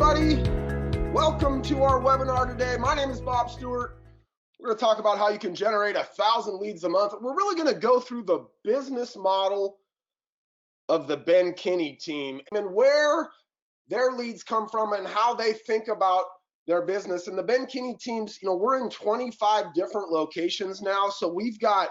everybody. Welcome to our webinar today. My name is Bob Stewart. We're going to talk about how you can generate 1,000 leads a month. We're really going to go through the business model of the Ben Kinney team and where their leads come from and how they think about their business. And the Ben Kinney teams, we're in 25 different locations now. So we've got,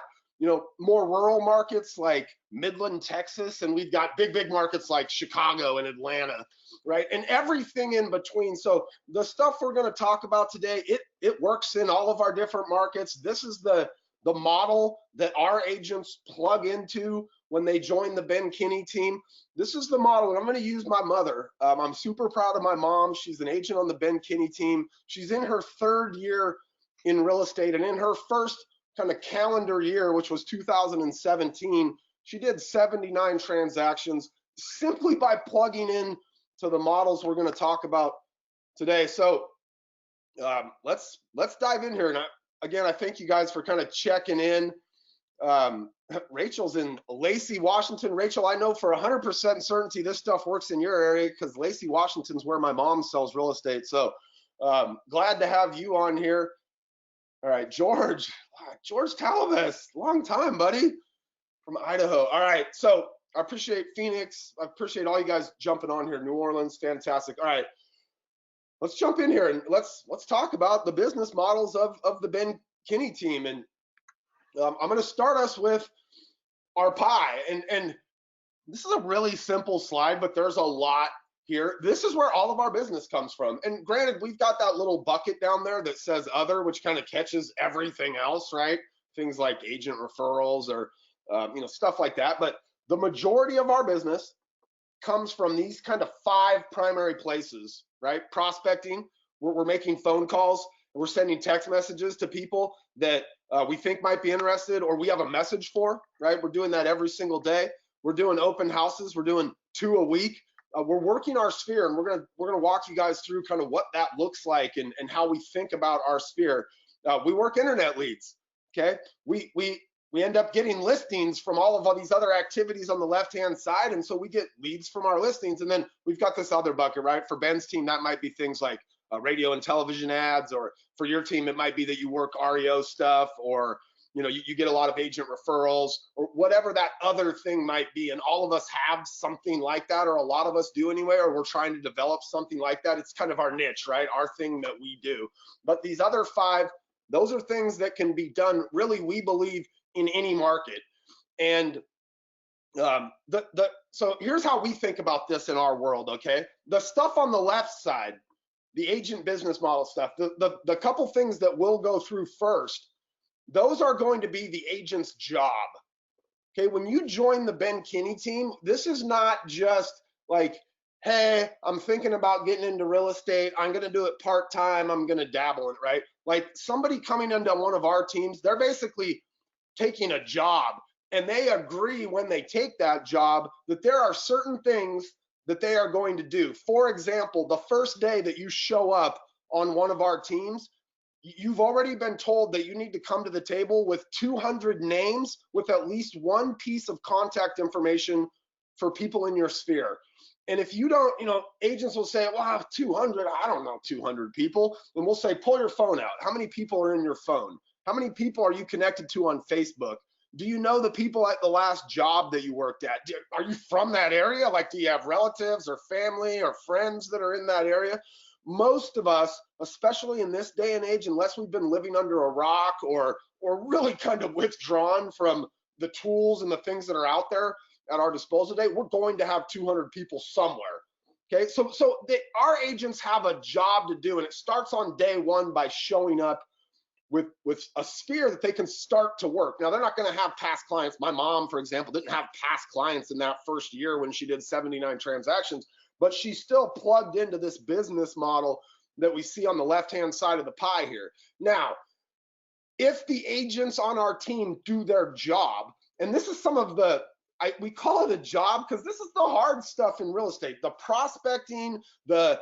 more rural markets like Midland, Texas, and we've got big markets like Chicago and Atlanta, right? And everything in between. So the stuff we're going to talk about today, it works in all of our different markets. This is the model that our agents plug into when they join the Ben Kinney team. This is the model, and I'm going to use my mother. I'm super proud of my mom. She's an agent on the Ben Kinney team. She's in her 3rd year in real estate, and in her first kind of calendar year, which was 2017, she did 79 transactions simply by plugging in to the models we're going to talk about today. So let's dive in here. And again, I thank you guys for kind of checking in. Rachel's in Lacey, Washington. Rachel, I know for 100% certainty this stuff works in your area because Lacey, Washington's where my mom sells real estate. So glad to have you on here. All right, George Talabas, long time, buddy, from Idaho. All right, so I appreciate Phoenix. I appreciate all you guys jumping on here. New Orleans, fantastic. All right, let's jump in here and let's talk about the business models of the Ben Kinney team. And I'm going to start us with our pie. And this is a really simple slide, but there's a lot here. This is where all of our business comes from. And granted, we've got that little bucket down there that says other, which kind of catches everything else, right? Things like agent referrals or stuff like that. But the majority of our business comes from these kind of 5 primary places, right? Prospecting, we're making phone calls, we're sending text messages to people that we think might be interested or we have a message for, right? We're doing that every single day. We're doing open houses. We're doing 2 a week. We're working our sphere, and we're gonna walk you guys through kind of what that looks like and how we think about our sphere. We work internet leads. Okay, we end up getting listings from all of these other activities on the left-hand side, and so we get leads from our listings. And then we've got this other bucket, right? For Ben's team, that might be things like radio and television ads, or for your team, it might be that you work REO stuff, or you get a lot of agent referrals, or whatever that other thing might be. And all of us have something like that, or a lot of us do anyway, or we're trying to develop something like that. It's kind of our niche, right? Our thing that we do. But these other 5, those are things that can be done, really, we believe, in any market. And so here's how we think about this in our world, okay? The stuff on the left side, the agent business model stuff, the couple things that we'll go through first, those are going to be the agent's job. Okay, when you join the Ben Kinney team, this is not just like, hey, I'm thinking about getting into real estate, I'm gonna do it part-time, I'm gonna dabble in it, right? Like somebody coming into one of our teams, they're basically taking a job, and they agree when they take that job that there are certain things that they are going to do. For example, the first day that you show up on one of our teams, you've already been told that you need to come to the table with 200 names with at least 1 piece of contact information for people in your sphere. And if you don't, agents will say, well, 200, I don't know 200 people. And we'll say, pull your phone out. How many people are in your phone? How many people are you connected to on Facebook? Do you know the people at the last job that you worked at? Are you from that area? Like, do you have relatives or family or friends that are in that area? Most of us, especially in this day and age, unless we've been living under a rock or really kind of withdrawn from the tools and the things that are out there at our disposal today, we're going to have 200 people somewhere. Okay, so our agents have a job to do, and it starts on day 1 by showing up with a sphere that they can start to work. Now, they're not going to have past clients. My mom, for example, didn't have past clients in that first year when she did 79 transactions, but she's still plugged into this business model that we see on the left-hand side of the pie here. Now, if the agents on our team do their job, and this is some of the, we call it a job because this is the hard stuff in real estate, the prospecting, the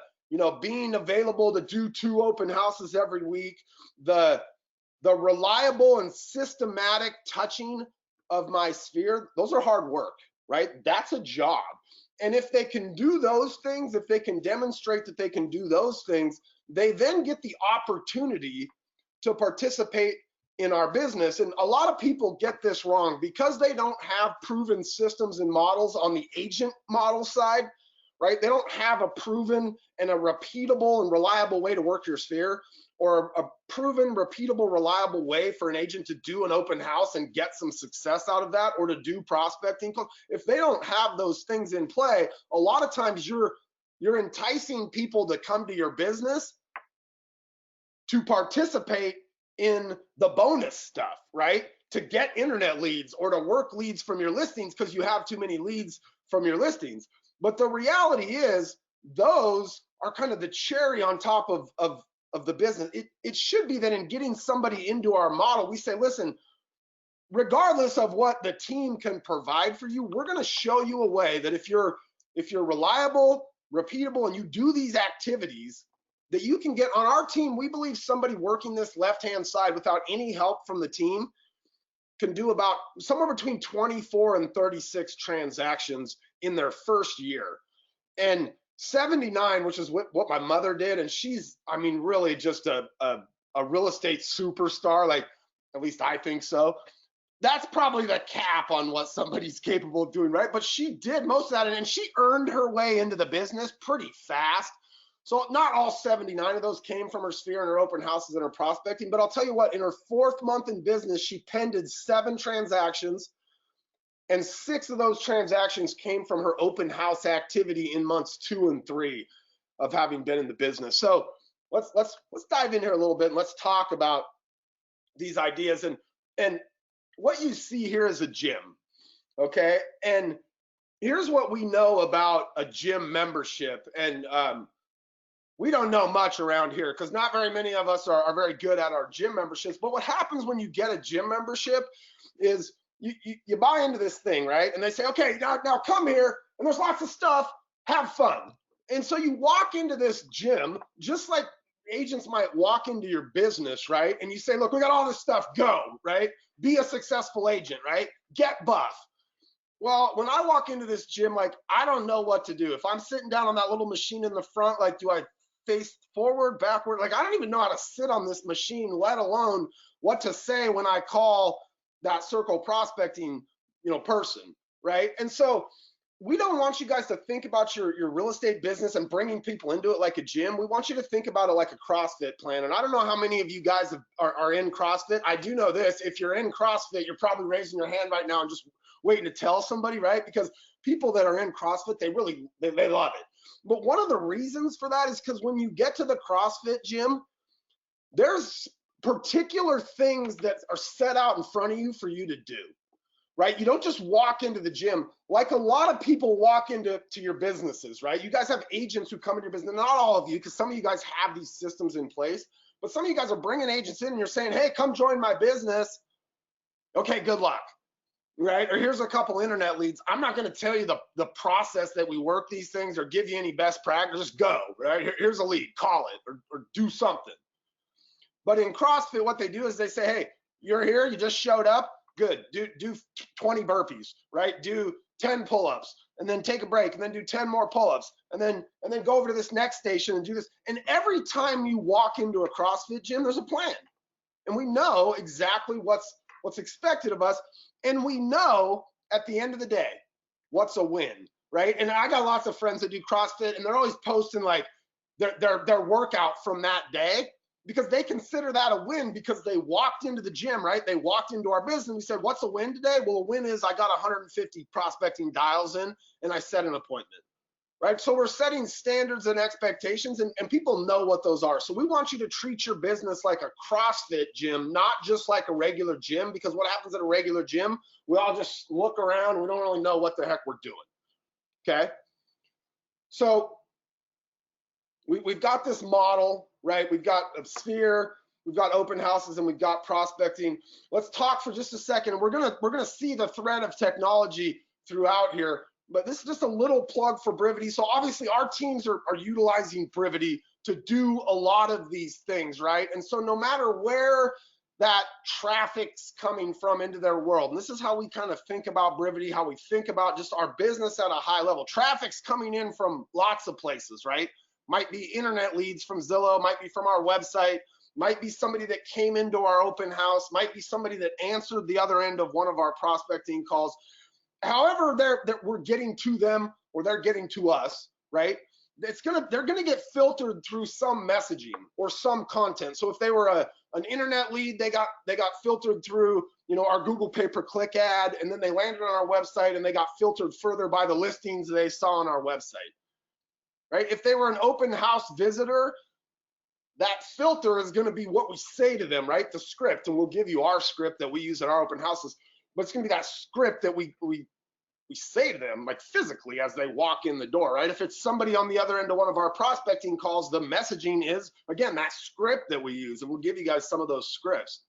being available to do 2 open houses every week, the reliable and systematic touching of my sphere, those are hard work, right? That's a job. And if they can do those things, if they can demonstrate that they can do those things, they then get the opportunity to participate in our business. And a lot of people get this wrong because they don't have proven systems and models on the agent model side, right? They don't have a proven and a repeatable and reliable way to work your sphere, or a proven, repeatable, reliable way for an agent to do an open house and get some success out of that, or to do prospecting. If they don't have those things in play, a lot of times you're enticing people to come to your business to participate in the bonus stuff, right? To get internet leads or to work leads from your listings because you have too many leads from your listings. But the reality is those are kind of the cherry on top of the business. It should be that in getting somebody into our model, we say, listen, regardless of what the team can provide for you, we're going to show you a way that if you're reliable, repeatable, and you do these activities, that you can get on our team. We believe somebody working this left-hand side without any help from the team can do about somewhere between 24 and 36 transactions in their first year. And 79, which is what my mother did, and she's, I mean, really just a real estate superstar, like, at least I think so. That's probably the cap on what somebody's capable of doing, right? But she did most of that, and she earned her way into the business pretty fast. So not all 79 of those came from her sphere and her open houses and her prospecting, but I'll tell you what, in her 4th month in business, she pended 7 transactions, and 6 of those transactions came from her open house activity in months 2 and 3 of having been in the business. So let's dive in here a little bit and let's talk about these ideas. And what you see here is a gym, okay? And here's what we know about a gym membership. And we don't know much around here because not very many of us are very good at our gym memberships. But what happens when you get a gym membership is you buy into this thing, right? And they say, okay, now come here, and there's lots of stuff, have fun. And so you walk into this gym just like agents might walk into your business, right? And you say, look, we got all this stuff, go, right? Be a successful agent, right? Get buff. Well, when I walk into this gym, like, I don't know what to do. If I'm sitting down on that little machine in the front, like, do I face forward, backward? Like, I don't even know how to sit on this machine, let alone what to say when I call that circle prospecting, person, right? And so we don't want you guys to think about your real estate business and bringing people into it like a gym. We want you to think about it like a CrossFit plan. And I don't know how many of you guys are in CrossFit. I do know this. If you're in CrossFit, you're probably raising your hand right now and just waiting to tell somebody, right? Because people that are in CrossFit, they love it. But one of the reasons for that is because when you get to the CrossFit gym, there's particular things that are set out in front of you for you to do, right? You don't just walk into the gym like a lot of people walk into your businesses, right? You guys have agents who come into your business, not all of you, because some of you guys have these systems in place, but some of you guys are bringing agents in and you're saying, hey, come join my business. Okay, good luck, right? Or here's a couple internet leads. I'm not going to tell you the process that we work these things or give you any best practice. Just go, right? Here's a lead, call it or do something. But in CrossFit, what they do is they say, hey, you're here, you just showed up, good, do 20 burpees, right? Do 10 pull-ups, and then take a break, and then do 10 more pull-ups, and then go over to this next station and do this. And every time you walk into a CrossFit gym, there's a plan. And we know exactly what's expected of us, and we know at the end of the day what's a win, right? And I got lots of friends that do CrossFit, and they're always posting like their workout from that day, because they consider that a win because they walked into the gym, right? They walked into our business. We said, what's a win today? Well, a win is I got 150 prospecting dials in and I set an appointment, right? So we're setting standards and expectations, and people know what those are. So we want you to treat your business like a CrossFit gym, not just like a regular gym, because what happens at a regular gym, we all just look around and we don't really know what the heck we're doing, okay? So we've got this model, right? We've got a sphere, we've got open houses, and we've got prospecting. Let's talk for just a second. We're gonna see the thread of technology throughout here, but this is just a little plug for Brivity. So obviously our teams are utilizing Brivity to do a lot of these things, right? And so no matter where that traffic's coming from into their world. And this is how we kind of think about Brivity, how we think about just our business at a high level. Traffic's coming in from lots of places, right? Might be internet leads from Zillow, might be from our website, might be somebody that came into our open house, might be somebody that answered the other end of one of our prospecting calls. However, we're getting to them or they're getting to us, right? They're gonna get filtered through some messaging or some content. So if they were an internet lead, they got filtered through, you know, our Google pay-per-click ad, and then they landed on our website and they got filtered further by the listings they saw on our website, right? If they were an open house visitor, that filter is going to be what we say to them, right? The script, and we'll give you our script that we use at our open houses, but it's going to be that script that we say to them, like physically as they walk in the door, right? If it's somebody on the other end of one of our prospecting calls, the messaging is, again, that script that we use, and we'll give you guys some of those scripts.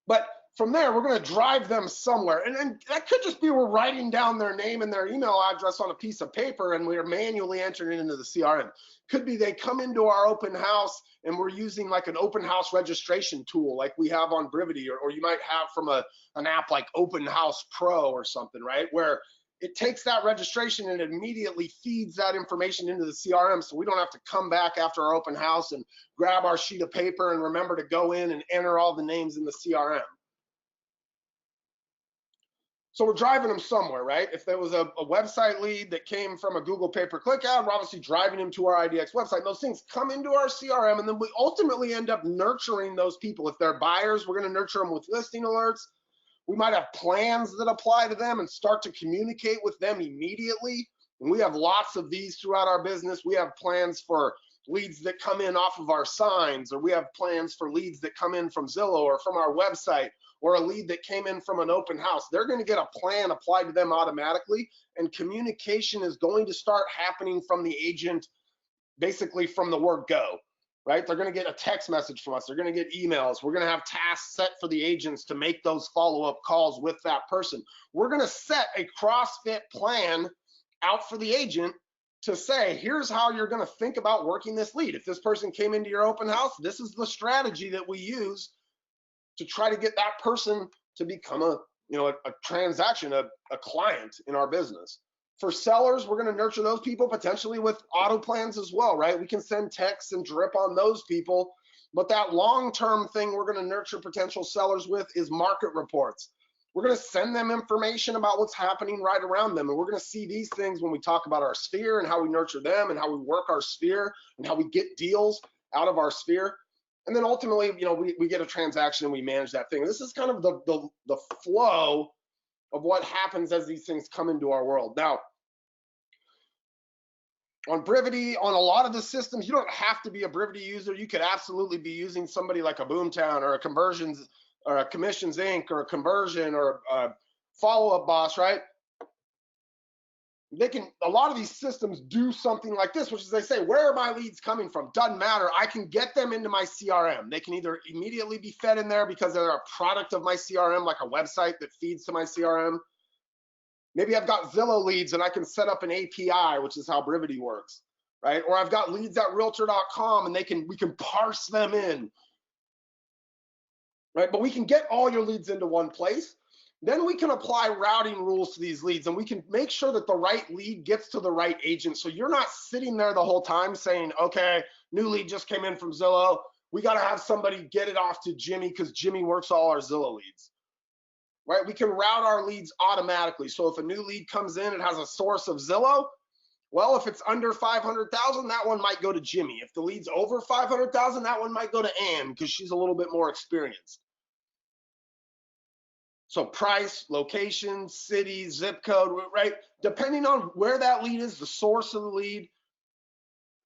But from there, we're going to drive them somewhere. And that could just be we're writing down their name and their email address on a piece of paper and we're manually entering it into the CRM. Could be they come into our open house and we're using like an open house registration tool like we have on Brivity, or you might have from an app like Open House Pro or something, right? Where it takes that registration and immediately feeds that information into the CRM, so we don't have to come back after our open house and grab our sheet of paper and remember to go in and enter all the names in the CRM. So we're driving them somewhere, right? If there was a website lead that came from a Google pay-per-click ad, we're obviously driving them to our IDX website. Those things come into our CRM, and then we ultimately end up nurturing those people. If they're buyers, we're going to nurture them with listing alerts. We might have plans that apply to them and start to communicate with them immediately. And we have lots of these throughout our business. We have plans for leads that come in off of our signs, or we have plans for leads that come in from Zillow or from our website, or a lead that came in from an open house. They're going to get a plan applied to them automatically, and communication is going to start happening from the agent, basically from the word go, right? They're going to get a text message from us. They're going to get emails. We're going to have tasks set for the agents to make those follow-up calls with that person. We're going to set a CrossFit plan out for the agent to say, here's how you're going to think about working this lead. If this person came into your open house, this is the strategy that we use to try to get that person to become a transaction, a client in our business. For sellers, we're going to nurture those people potentially with auto plans as well, right? We can send texts and drip on those people, but that long-term thing we're going to nurture potential sellers with is market reports. We're going to send them information about what's happening right around them, and we're going to see these things when we talk about our sphere and how we nurture them and how we work our sphere and how we get deals out of our sphere. And then ultimately, we get a transaction and we manage that thing. This is kind of the flow of what happens as these things come into our world. Now, on Brivity, on a lot of the systems, you don't have to be a Brivity user. You could absolutely be using somebody like a Boomtown or a Conversions or a Commissions Inc. or a Conversion or a Follow-Up Boss, right? A lot of these systems do something like this, which is they say, where are my leads coming from? Doesn't matter. I can get them into my CRM. They can either immediately be fed in there because they're a product of my CRM, like a website that feeds to my CRM. Maybe I've got Zillow leads and I can set up an API, which is how Brivity works, right? Or I've got leads at realtor.com and we can parse them in, right? But we can get all your leads into one place. Then we can apply routing rules to these leads, and we can make sure that the right lead gets to the right agent. So you're not sitting there the whole time saying, okay, new lead just came in from Zillow. We got to have somebody get it off to Jimmy because Jimmy works all our Zillow leads, right? We can route our leads automatically. So if a new lead comes in, it has a source of Zillow. Well, if it's under 500,000, that one might go to Jimmy. If the lead's over 500,000, that one might go to Ann because she's a little bit more experienced. So price, location, city, zip code, right? Depending on where that lead is, the source of the lead,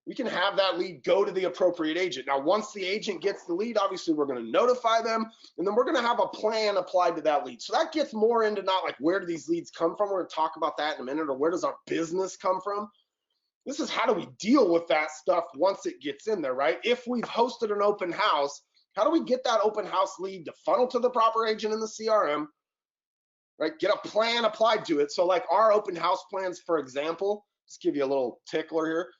we can have that lead go to the appropriate agent. Now, once the agent gets the lead, obviously we're going to notify them, and then we're going to have a plan applied to that lead. So that gets more into not like where do these leads come from? We're going to talk about that in a minute, or where does our business come from? This is how do we deal with that stuff once it gets in there, right? If we've hosted an open house, how do we get that open house lead to funnel to the proper agent in the CRM, right? Get a plan applied to it. So like our open house plans, for example, just give you a little tickler here.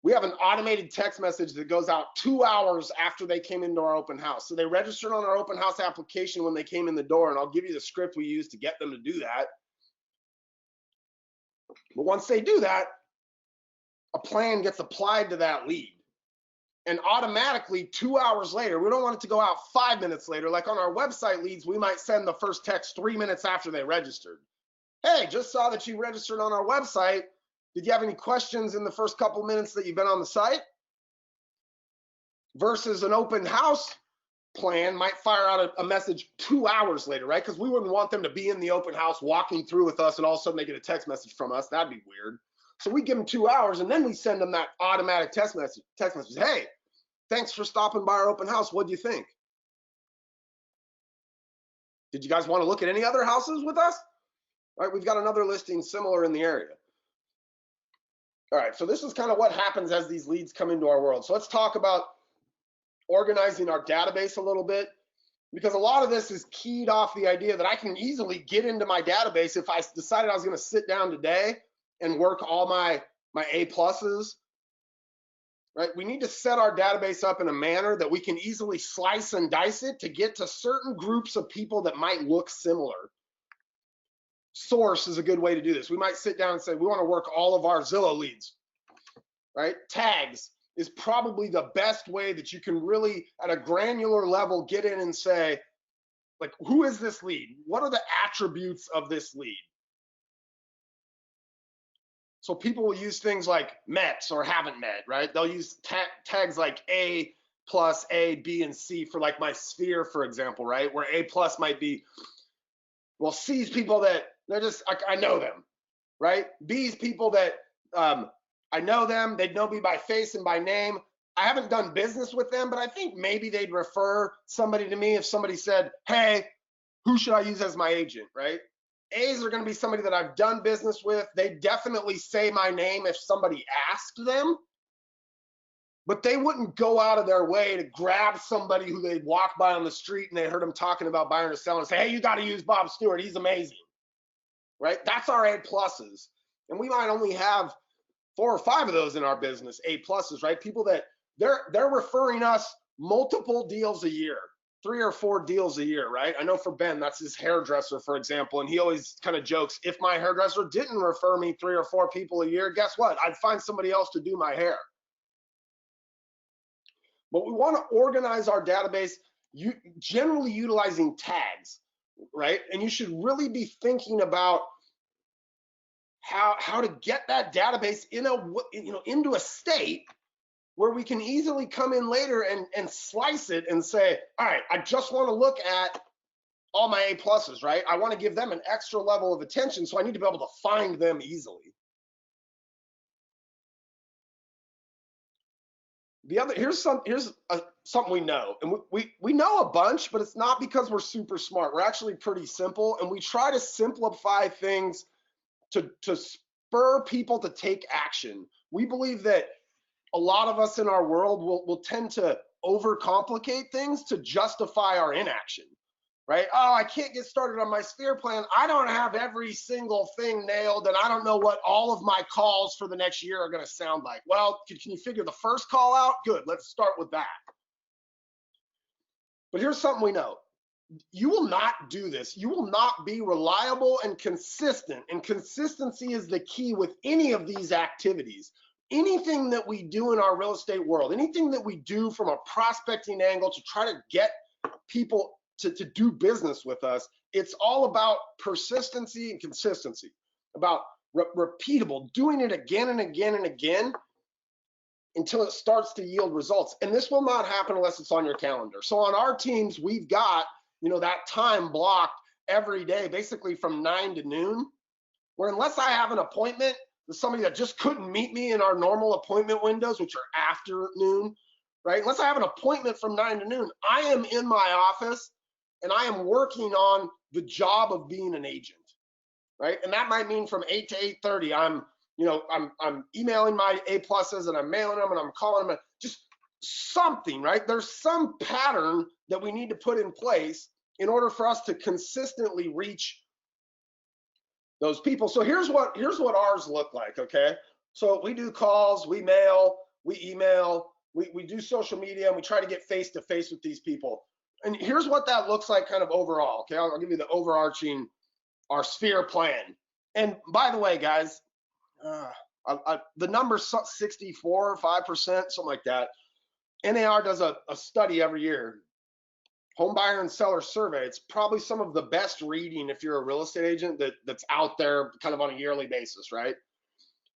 we have an automated text message that goes out 2 hours after they came into our open house. So they registered on our open house application when they came in the door, and I'll give you the script we use to get them to do that. But once they do that, a plan gets applied to that lead. And automatically 2 hours later, we don't want it to go out 5 minutes later. Like on our website leads, we might send the first text 3 minutes after they registered. Hey, just saw that you registered on our website. Did you have any questions in the first couple minutes that you've been on the site? Versus an open house plan might fire out a message 2 hours later, right? Because we wouldn't want them to be in the open house walking through with us and all of a sudden they get a text message from us. That'd be weird. So we give them 2 hours and then we send them that automatic text message. Hey, thanks for stopping by our open house. What do you think? Did you guys want to look at any other houses with us? All right, we've got another listing similar in the area. All right, so this is kind of what happens as these leads come into our world. So let's talk about organizing our database a little bit, because a lot of this is keyed off the idea that I can easily get into my database if I decided I was going to sit down today and work all my A pluses. Right? We need to set our database up in a manner that we can easily slice and dice it to get to certain groups of people that might look similar. Source is a good way to do this. We might sit down and say, we want to work all of our Zillow leads, right? Tags is probably the best way that you can really, at a granular level, get in and say, like, who is this lead? What are the attributes of this lead? So people will use things like met or haven't met, right? They'll use tags like A plus, A, B, and C for like my sphere, for example, right? Where A plus might be, well, C's people that they're just, I know them, right? B's people that I know them, they'd know me by face and by name. I haven't done business with them, but I think maybe they'd refer somebody to me if somebody said, hey, who should I use as my agent, right? A's are going to be somebody that I've done business with. They definitely say my name if somebody asked them, but they wouldn't go out of their way to grab somebody who they'd walk by on the street and they heard them talking about buying or selling and say, hey, you got to use Bob Stewart. He's amazing, right? That's our A pluses. And we might only have 4 or 5 of those in our business, A pluses, right? People that they're referring us multiple deals a year, 3 or 4 deals a year, right? I know for Ben, that's his hairdresser, for example, and he always kind of jokes, if my hairdresser didn't refer me 3 or 4 people a year, guess what? I'd find somebody else to do my hair. But we want to organize our database generally utilizing tags, right? And you should really be thinking about how to get that database into a state where we can easily come in later and slice it and say, all right, I just want to look at all my A pluses, right? I want to give them an extra level of attention, so I need to be able to find them easily. Here's something we know, and we know a bunch, but it's not because we're super smart. We're actually pretty simple, and we try to simplify things to spur people to take action. We believe that a lot of us in our world will tend to overcomplicate things to justify our inaction, right? Oh, I can't get started on my sphere plan. I don't have every single thing nailed, and I don't know what all of my calls for the next year are going to sound like. Well, can you figure the first call out? Good, let's start with that. But here's something we know. You will not do this. You will not be reliable and consistent, and consistency is the key with any of these activities. Anything that we do in our real estate world, anything that we do from a prospecting angle to try to get people to do business with us, it's all about persistency and consistency, about repeatable, doing it again and again and again until it starts to yield results. And this will not happen unless it's on your calendar. So on our teams, we've got, that time blocked every day, basically from 9 to noon, where unless I have an appointment with somebody that just couldn't meet me in our normal appointment windows, which are afternoon, right? Unless I have an appointment from 9 to noon, I am in my office and I am working on the job of being an agent, right? And that might mean from 8 to 8:30, I'm emailing my A pluses and I'm mailing them and I'm calling them, just something, right? There's some pattern that we need to put in place in order for us to consistently reach those people. So here's what ours look like, okay? So we do calls, we mail, we email, we do social media, and we try to get face-to-face with these people. And here's what that looks like kind of overall, okay? I'll give you the overarching, our sphere plan. And by the way, guys, the number's 64, 5%, something like that. NAR does a study every year, home buyer and seller survey. It's probably some of the best reading if you're a real estate agent that's out there kind of on a yearly basis, right?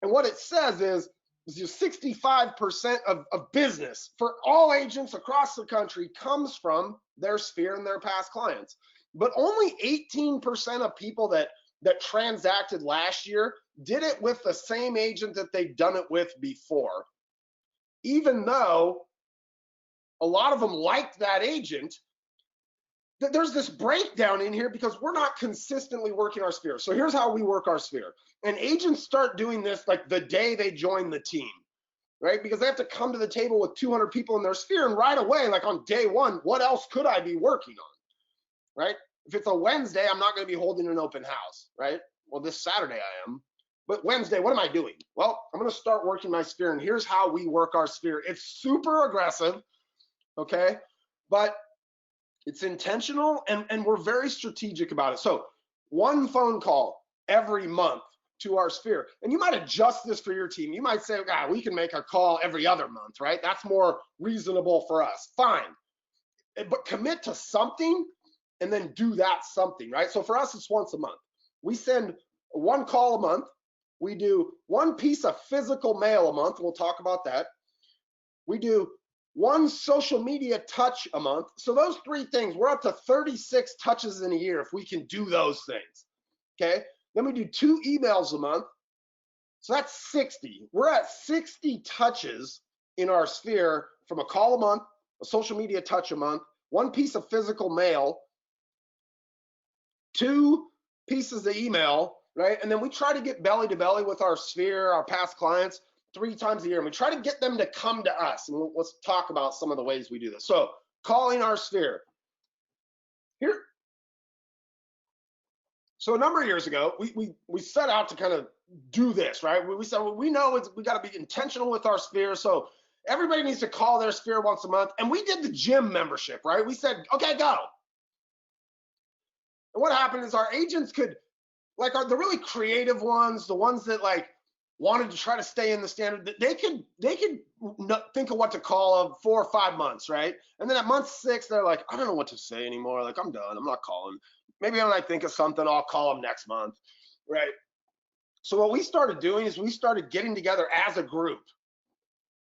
And what it says is 65% of business for all agents across the country comes from their sphere and their past clients. But only 18% of people that transacted last year did it with the same agent that they'd done it with before. Even though a lot of them liked that agent, there's this breakdown in here because we're not consistently working our sphere. So here's how we work our sphere. And agents start doing this like the day they join the team, right? Because they have to come to the table with 200 people in their sphere, and right away, like on day one, what else could I be working on, right? If it's a Wednesday, I'm not going to be holding an open house, right? Well, this Saturday I am. But Wednesday, what am I doing? Well, I'm going to start working my sphere, and here's how we work our sphere. It's super aggressive, okay? But it's intentional, and we're very strategic about it. So one phone call every month to our sphere. And you might adjust this for your team. You might say, we can make a call every other month, right? That's more reasonable for us. Fine. But commit to something and then do that something, right? So for us, it's once a month. We send one call a month. We do one piece of physical mail a month. We'll talk about that. We do one social media touch a month. So those three things, we're up to 36 touches in a year if we can do those things, okay? Then we do 2 emails a month. So that's 60. We're at 60 touches in our sphere from a call a month, a social media touch a month, one piece of physical mail, 2 pieces of email, right? And then we try to get belly to belly with our sphere, our past clients, 3 times a year. And we try to get them to come to us. And let's talk about some of the ways we do this. So calling our sphere. Here. So a number of years ago, we set out to kind of do this, right? We said, well, we know we got to be intentional with our sphere. So everybody needs to call their sphere once a month. And we did the gym membership, right? We said, okay, go. And what happened is our agents could, like the really creative ones, the ones that like wanted to try to stay in the standard, they could think of what to call of 4 or 5 months, right? And then at month 6, they're like, I don't know what to say anymore. Like, I'm done. I'm not calling. Maybe when I think of something, I'll call them next month, right? So what we started doing is we started getting together as a group,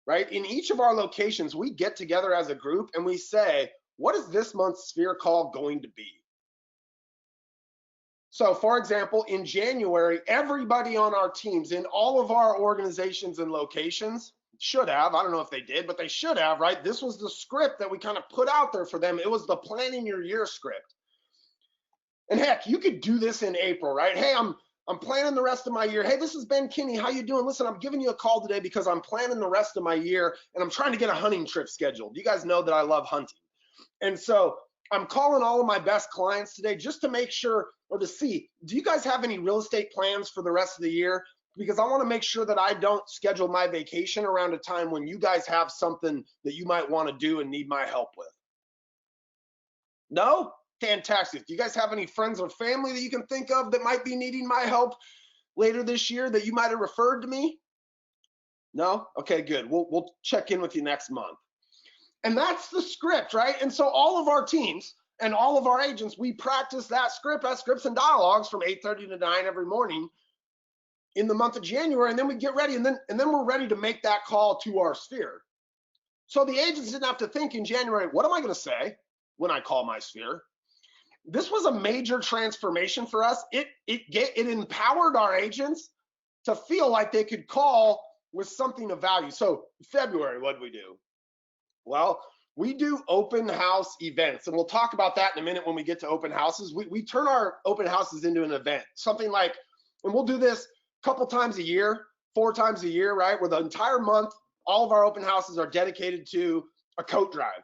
right? In each of our locations, we get together as a group and we say, what is this month's sphere call going to be? So for example, in January, everybody on our teams in all of our organizations and locations should have, I don't know if they did, but they should have, right? This was the script that we kind of put out there for them. It was the planning your year script. And heck, you could do this in April, right? Hey, I'm planning the rest of my year. Hey, this is Ben Kinney. How you doing? Listen, I'm giving you a call today because I'm planning the rest of my year and I'm trying to get a hunting trip scheduled. You guys know that I love hunting. And so I'm calling all of my best clients today just to make sure or to see, do you guys have any real estate plans for the rest of the year? Because I want to make sure that I don't schedule my vacation around a time when you guys have something that you might want to do and need my help with. No? Fantastic. Do you guys have any friends or family that you can think of that might be needing my help later this year that you might have referred to me? No? Okay, good. We'll check in with you next month. And that's the script, right? And so all of our teams and all of our agents, we practice that script, scripts and dialogues from 8:30 to 9 every morning in the month of January, and then we get ready, and then we're ready to make that call to our sphere. So the agents didn't have to think in January, what am I going to say when I call my sphere? This was a major transformation for us. It empowered our agents to feel like they could call with something of value. So February, what did we do? Well, we do open house events, and we'll talk about that in a minute when we get to open houses. We turn our open houses into an event, something like, and we'll do this a couple times a year, 4 times a year, right? Where the entire month, all of our open houses are dedicated to a coat drive.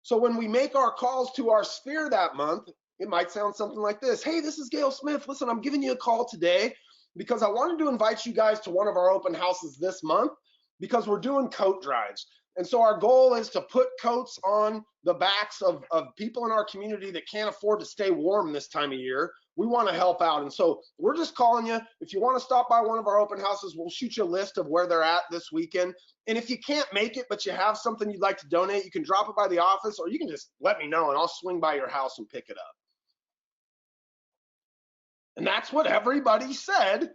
So when we make our calls to our sphere that month, it might sound something like this. Hey, this is Gail Smith. Listen, I'm giving you a call today because I wanted to invite you guys to one of our open houses this month. because we're doing coat drives. And so our goal is to put coats on the backs of people in our community that can't afford to stay warm this time of year. We want to help out. And so we're just calling you. If you want to stop by one of our open houses, we'll shoot you a list of where they're at this weekend. And if you can't make it, but you have something you'd like to donate, you can drop it by the office, or you can just let me know and I'll swing by your house and pick it up. And that's what everybody said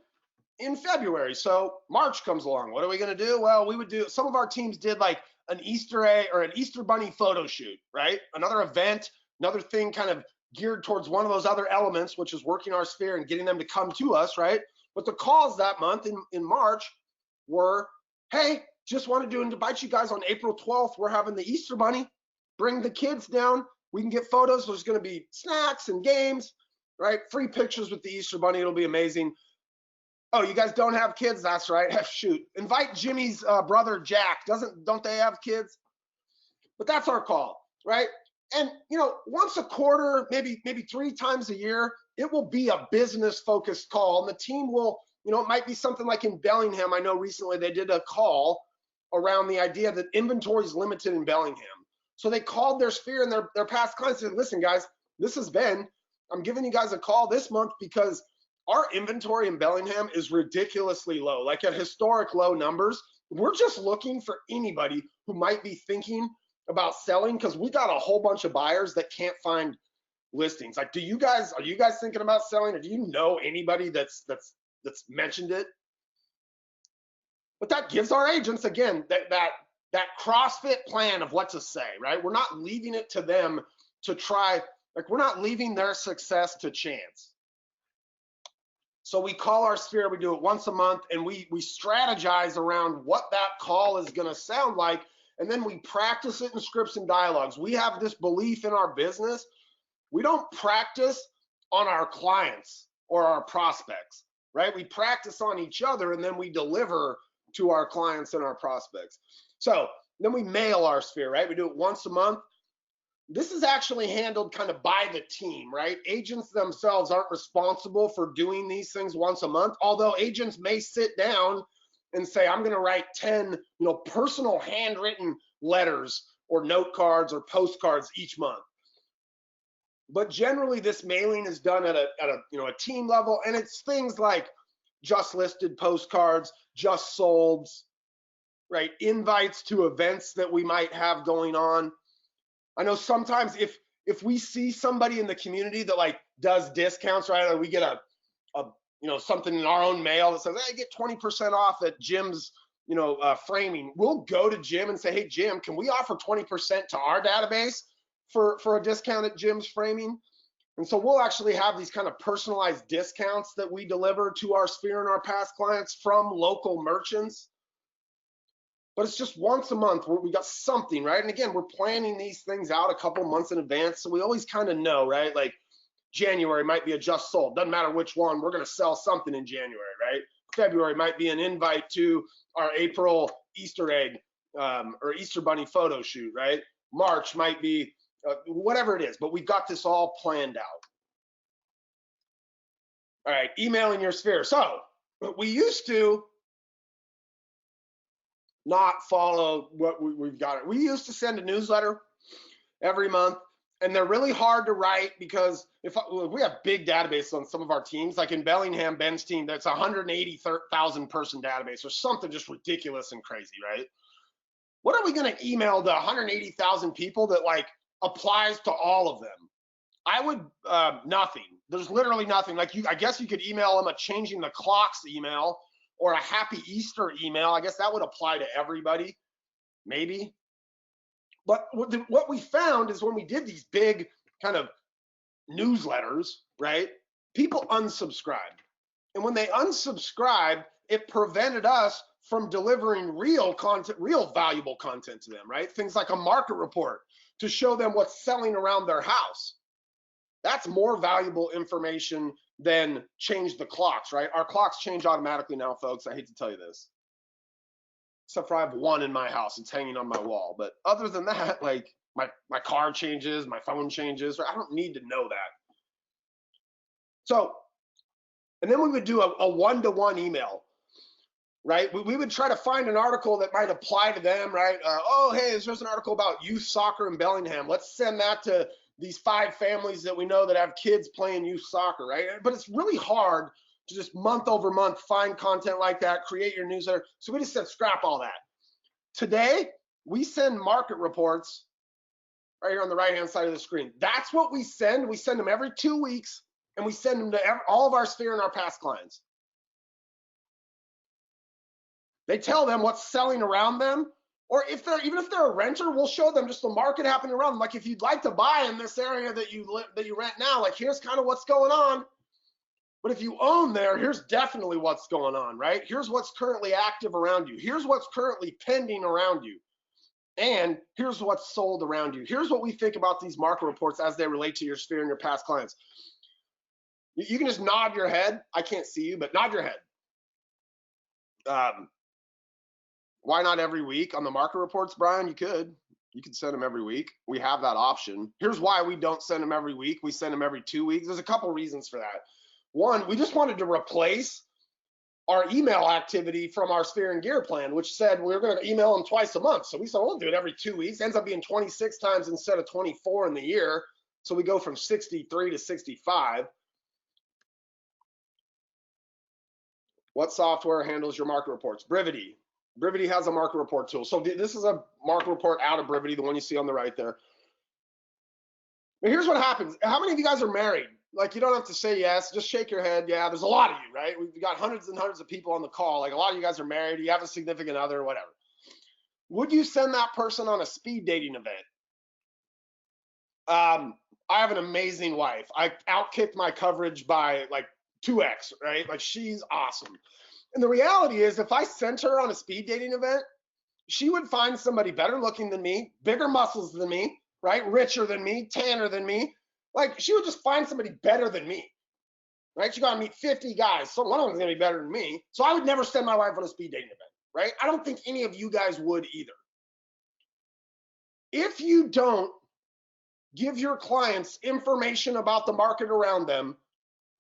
in February. So March comes along. What are we going to do? Well, we would do, some of our teams did like an Easter egg or an Easter bunny photo shoot, right? Another event, another thing kind of geared towards one of those other elements, which is working our sphere and getting them to come to us, right? But the calls that month in March were, hey, just wanted to invite you guys on April 12th. We're having the Easter bunny. Bring the kids down. We can get photos. There's going to be snacks and games, right? Free pictures with the Easter bunny. It'll be amazing. Oh, you guys don't have kids? That's right. Shoot. Invite Jimmy's brother, Jack. Don't they have kids? But that's our call, right? And, you know, once a quarter, maybe 3 times a year, it will be a business-focused call. And the team will, you know, it might be something like in Bellingham. I know recently they did a call around the idea that inventory is limited in Bellingham. So they called their sphere and their past clients and said, listen, guys, this has been, I'm giving you guys a call this month because our inventory in Bellingham is ridiculously low, like at historic low numbers. We're just looking for anybody who might be thinking about selling, because we got a whole bunch of buyers that can't find listings. Like, are you guys thinking about selling, or do you know anybody that's mentioned it? But that gives our agents, again, that CrossFit plan of what to say, right? We're not leaving it to them to try, like, we're not leaving their success to chance. So we call our sphere, we do it once a month, and we strategize around what that call is going to sound like, and then we practice it in scripts and dialogues. We have this belief in our business. We don't practice on our clients or our prospects, right? We practice on each other, and then we deliver to our clients and our prospects. So then we mail our sphere, right? We do it once a month. This is actually handled kind of by the team, right? Agents themselves aren't responsible for doing these things once a month, although agents may sit down and say, I'm going to write 10, you know, personal handwritten letters or note cards or postcards each month. But generally this mailing is done at a you know, a team level, and it's things like just listed postcards, just solds, right? Invites to events that we might have going on. I know sometimes if we see somebody in the community that like does discounts, right? Or we get a you know, something in our own mail that says, hey, get 20% off at Jim's, you know, framing. We'll go to Jim and say, hey, Jim, can we offer 20% to our database for a discount at Jim's framing? And so we'll actually have these kind of personalized discounts that we deliver to our sphere and our past clients from local merchants. But it's just once a month where we got something, right? And again, we're planning these things out a couple months in advance, so we always kind of know, right? Like January might be a just sold. Doesn't matter which one, we're going to sell something in January, right? February might be an invite to our April Easter egg or Easter bunny photo shoot, right? March might be whatever it is, but we've got this all planned out. All right, emailing your sphere. So we used to not follow what we've got. We used to send a newsletter every month, and they're really hard to write because if we have big databases on some of our teams, like in Bellingham, Ben's team, that's a 180,000 person database or something just ridiculous and crazy, right? What are we going to email to 180,000 people that like applies to all of them? I would nothing. There's literally nothing. Like I guess you could email them a changing the clocks email or a happy Easter email. I guess that would apply to everybody, maybe. But what we found is when we did these big kind of newsletters, right, people unsubscribed. And when they unsubscribed, it prevented us from delivering real content, real valuable content to them, right? Things like a market report to show them what's selling around their house. That's more valuable information than change the clocks, right? Our clocks change automatically now, folks. I hate to tell you this. Except for I have one in my house. It's hanging on my wall. But other than that, like my car changes, my phone changes. I don't need to know that. So, and then we would do a one-to-one email, right? We would try to find an article that might apply to them, right? Oh, hey, there's an article about youth soccer in Bellingham. Let's send that to these 5 families that we know that have kids playing youth soccer, right? But it's really hard to just month over month find content like that, create your newsletter. So we just said scrap all that. Today, we send market reports right here on the right-hand side of the screen. That's what we send. We send them every 2 weeks, and we send them to all of our sphere and our past clients. They tell them what's selling around them, or even if they're a renter, we'll show them just the market happening around them. Like if you'd like to buy in this area that you rent now, like here's kind of what's going on. But if you own there, here's definitely what's going on, right? Here's what's currently active around you. Here's what's currently pending around you. And here's what's sold around you. Here's what we think about these market reports as they relate to your sphere and your past clients. You can just nod your head. I can't see you, but nod your head. Why not every week on the market reports, Brian? You could send them every week. We have that option. Here's why we don't send them every week. We send them every 2 weeks. There's a couple reasons for that. One, we just wanted to replace our email activity from our Sphere and Gear plan, which said we were going to email them twice a month. So we said, we'll do it every 2 weeks. It ends up being 26 times instead of 24 in the year. So we go from 63 to 65. What software handles your market reports? Brivity. Brivity has a market report tool. So this is a market report out of Brivity, the one you see on the right there. But here's what happens. How many of you guys are married? Like, you don't have to say yes, just shake your head. Yeah, there's a lot of you, right? We've got hundreds and hundreds of people on the call. Like, a lot of you guys are married, you have a significant other, whatever. Would you send that person on a speed dating event? I have an amazing wife. I outkicked my coverage by like 2x, right? Like, she's awesome. And the reality is, if I sent her on a speed dating event, she would find somebody better looking than me, bigger muscles than me, right? Richer than me, tanner than me. Like, she would just find somebody better than me, right? She got to meet 50 guys. So one of them's going to be better than me. So I would never send my wife on a speed dating event, right? I don't think any of you guys would either. If you don't give your clients information about the market around them,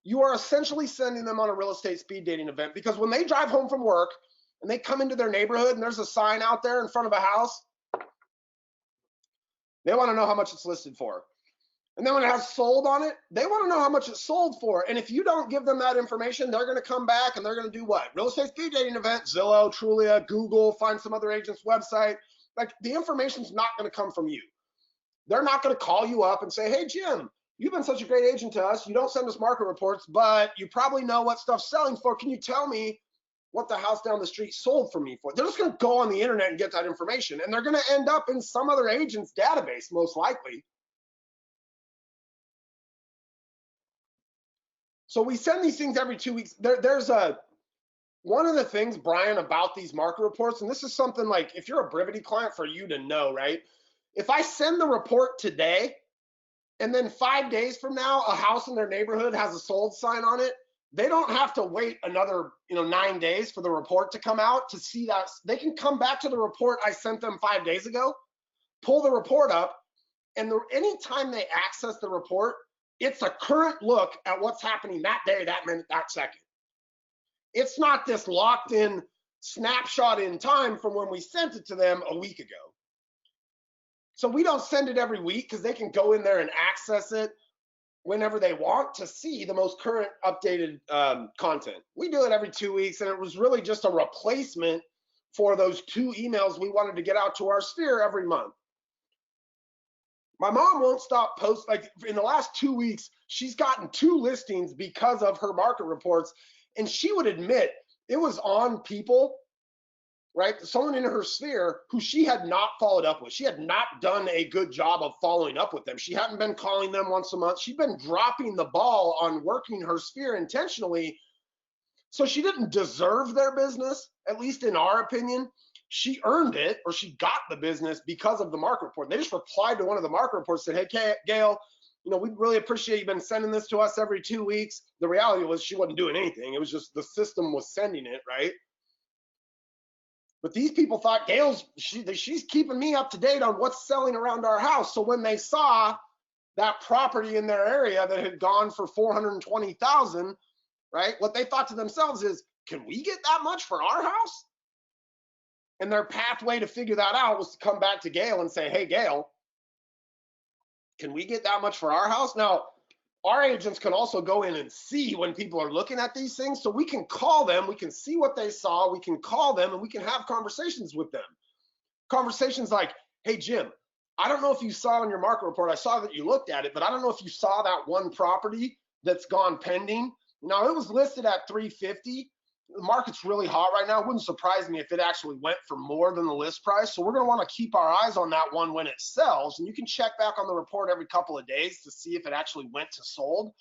you are essentially sending them on a real estate speed dating event, because when they drive home from work and they come into their neighborhood and there's a sign out there in front of a house, they want to know how much it's listed for. And then when it has sold on it, they want to know how much it's sold for. And if you don't give them that information, they're going to come back and they're going to do what? Real estate speed dating event, Zillow, Trulia, Google, find some other agent's website. Like, the information's not going to come from you. They're not going to call you up and say, hey, Jim, you've been such a great agent to us. You don't send us market reports, but you probably know what stuff's selling for. Can you tell me what the house down the street sold for me for? They're just going to go on the internet and get that information. And they're going to end up in some other agent's database, most likely. So we send these things every 2 weeks. There's one of the things, Brian, about these market reports, and this is something like, if you're a Brivity client, for you to know, right? If I send the report today, and then 5 days from now, a house in their neighborhood has a sold sign on it, they don't have to wait another 9 days for the report to come out to see that. They can come back to the report I sent them 5 days ago, pull the report up, and anytime they access the report, it's a current look at what's happening that day, that minute, that second. It's not this locked in snapshot in time from when we sent it to them a week ago. So we don't send it every week because they can go in there and access it whenever they want to see the most current updated content. We do it every 2 weeks, and it was really just a replacement for those 2 emails we wanted to get out to our sphere every month. My mom won't stop posting. Like, in the last 2 weeks, she's gotten 2 listings because of her market reports, and she would admit it was on people, right? Someone in her sphere who she had not followed up with. She had not done a good job of following up with them. She hadn't been calling them once a month. She'd been dropping the ball on working her sphere intentionally. So she didn't deserve their business, at least in our opinion. She earned it, or she got the business because of the market report. They just replied to one of the market reports, said, hey, Gail, we really appreciate you been sending this to us every 2 weeks. The reality was she wasn't doing anything. It was just the system was sending it, right? But these people thought she's keeping me up to date on what's selling around our house. So when they saw that property in their area that had gone for $420,000, right? What they thought to themselves is, can we get that much for our house? And their pathway to figure that out was to come back to Gail and say, hey, Gail, can we get that much for our house? Now, our agents can also go in and see when people are looking at these things. So we can call them, we can see what they saw, we can call them, and we can have conversations with them. Conversations like, hey, Jim, I don't know if you saw in your market report, I saw that you looked at it, but I don't know if you saw that one property that's gone pending. Now, it was listed at 350. The market's really hot right now. It wouldn't surprise me if it actually went for more than the list price. So we're going to want to keep our eyes on that one when it sells. And you can check back on the report every couple of days to see if it actually went to sold.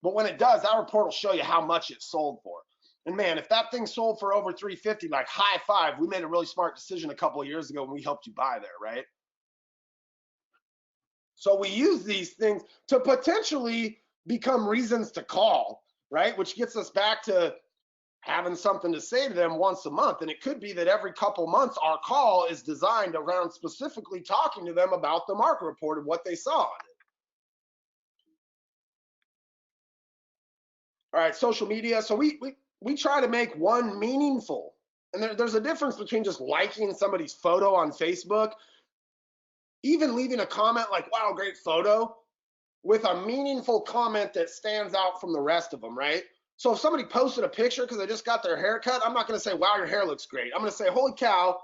But when it does, that report will show you how much it sold for. And man, if that thing sold for over 350, like high five, we made a really smart decision a couple of years ago when we helped you buy there, right? So we use these things to potentially become reasons to call, right? Which gets us back to having something to say to them once a month. And it could be that every couple months, our call is designed around specifically talking to them about the market report and what they saw on it. All right, social media. So we try to make one meaningful. And there's a difference between just liking somebody's photo on Facebook, even leaving a comment like, wow, great photo, with a meaningful comment that stands out from the rest of them, right? So if somebody posted a picture because they just got their hair cut, I'm not going to say, wow, your hair looks great. I'm going to say, holy cow,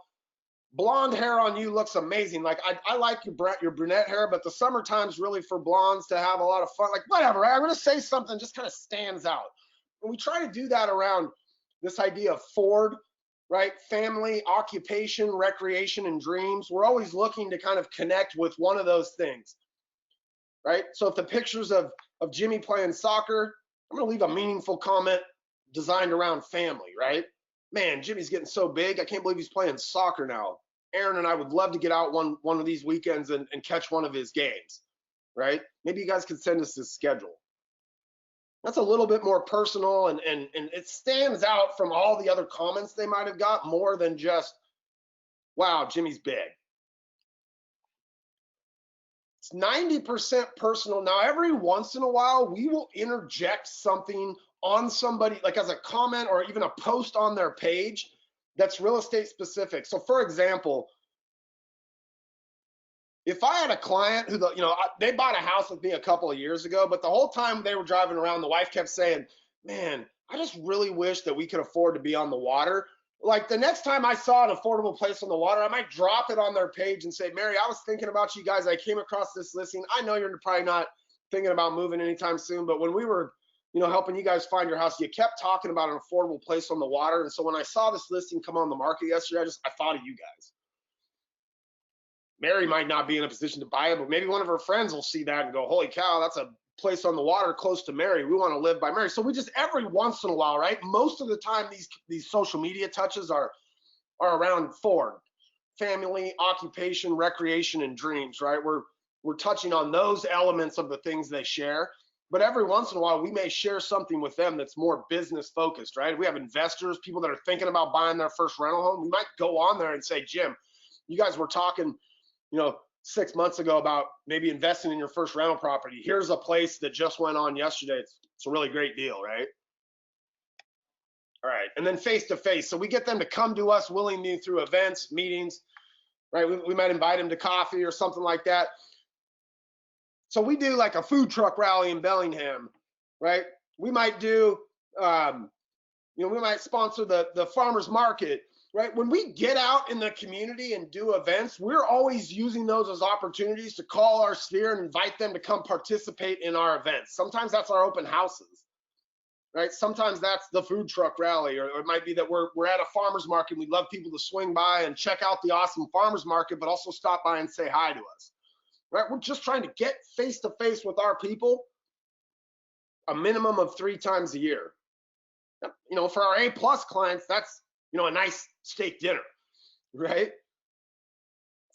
blonde hair on you looks amazing. Like, I like your brunette hair, but the summertime's really for blondes to have a lot of fun. Like, whatever, right? I'm going to say something just kind of stands out. And we try to do that around this idea of Ford, right? Family, occupation, recreation, and dreams. We're always looking to kind of connect with one of those things, right? So if the pictures of Jimmy playing soccer, I'm going to leave a meaningful comment designed around family, right? Man, Jimmy's getting so big. I can't believe he's playing soccer now. Aaron and I would love to get out one of these weekends and catch one of his games, right? Maybe you guys could send us his schedule. That's a little bit more personal, and it stands out from all the other comments they might have got more than just, wow, Jimmy's big. It's 90% personal. Now, every once in a while, we will interject something on somebody, like as a comment or even a post on their page that's real estate specific. So for example, if I had a client who, they bought a house with me a couple of years ago, but the whole time they were driving around, the wife kept saying, man, I just really wish that we could afford to be on the water. Like the next time I saw an affordable place on the water, I might drop it on their page and say, Mary, I was thinking about you guys. I came across this listing. I know you're probably not thinking about moving anytime soon, but when we were, helping you guys find your house, you kept talking about an affordable place on the water. And so when I saw this listing come on the market yesterday, I thought of you guys. Mary might not be in a position to buy it, but maybe one of her friends will see that and go, holy cow, that's a place on the water close to Mary. We want to live by Mary. So we just, every once in a while, right? Most of the time, these social media touches are around Ford, family, occupation, recreation, and dreams, right? We're touching on those elements of the things they share. But every once in a while, we may share something with them that's more business focused, right? We have investors, people that are thinking about buying their first rental home. We might go on there and say, Jim, you guys were talking, 6 months ago about maybe investing in your first rental property. Here's a place that just went on yesterday. It's a really great deal, right? All right, and then face-to-face. So we get them to come to us willingly through events, meetings, right? We might invite them to coffee or something like that. So we do like a food truck rally in Bellingham, right? We might do, we might sponsor the farmer's market, right? When we get out in the community and do events, we're always using those as opportunities to call our sphere and invite them to come participate in our events. Sometimes that's our open houses, right? Sometimes that's the food truck rally, or it might be that we're at a farmer's market and we'd love people to swing by and check out the awesome farmer's market, but also stop by and say hi to us, right? We're just trying to get face-to-face with our people a minimum of 3 times a year. For our A-plus clients, that's, a nice steak dinner, right?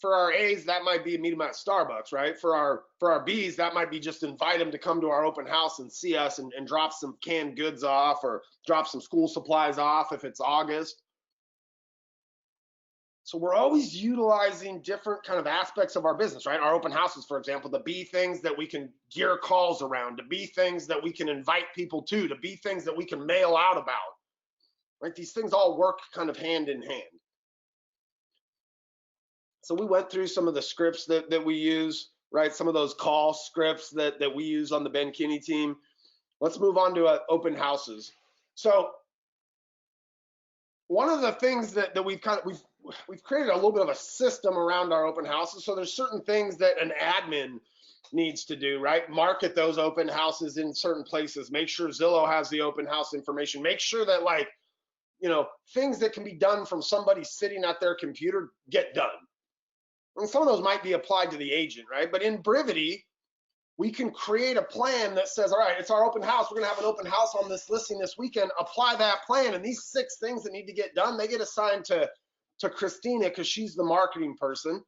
For our A's, that might be meet them at Starbucks, right? For our B's, that might be just invite them to come to our open house and see us and drop some canned goods off or drop some school supplies off if it's August. So we're always utilizing different kind of aspects of our business, right? Our open houses, for example, to be things that we can gear calls around, to be things that we can invite people to be things that we can mail out about. right? These things all work kind of hand in hand. So we went through some of the scripts that we use, right? Some of those call scripts that we use on the Ben Kinney team. Let's move on to open houses. So one of the things that we've created a little bit of a system around our open houses. So there's certain things that an admin needs to do, right? Market those open houses in certain places. Make sure Zillow has the open house information. Make sure that, like, you know, things that can be done from somebody sitting at their computer get done. And some of those might be applied to the agent, right? But in Brivity, we can create a plan that says, all right, it's our open house. We're going to have an open house on this listing this weekend. Apply that plan. And these 6 things that need to get done, they get assigned to Christina because she's the marketing person.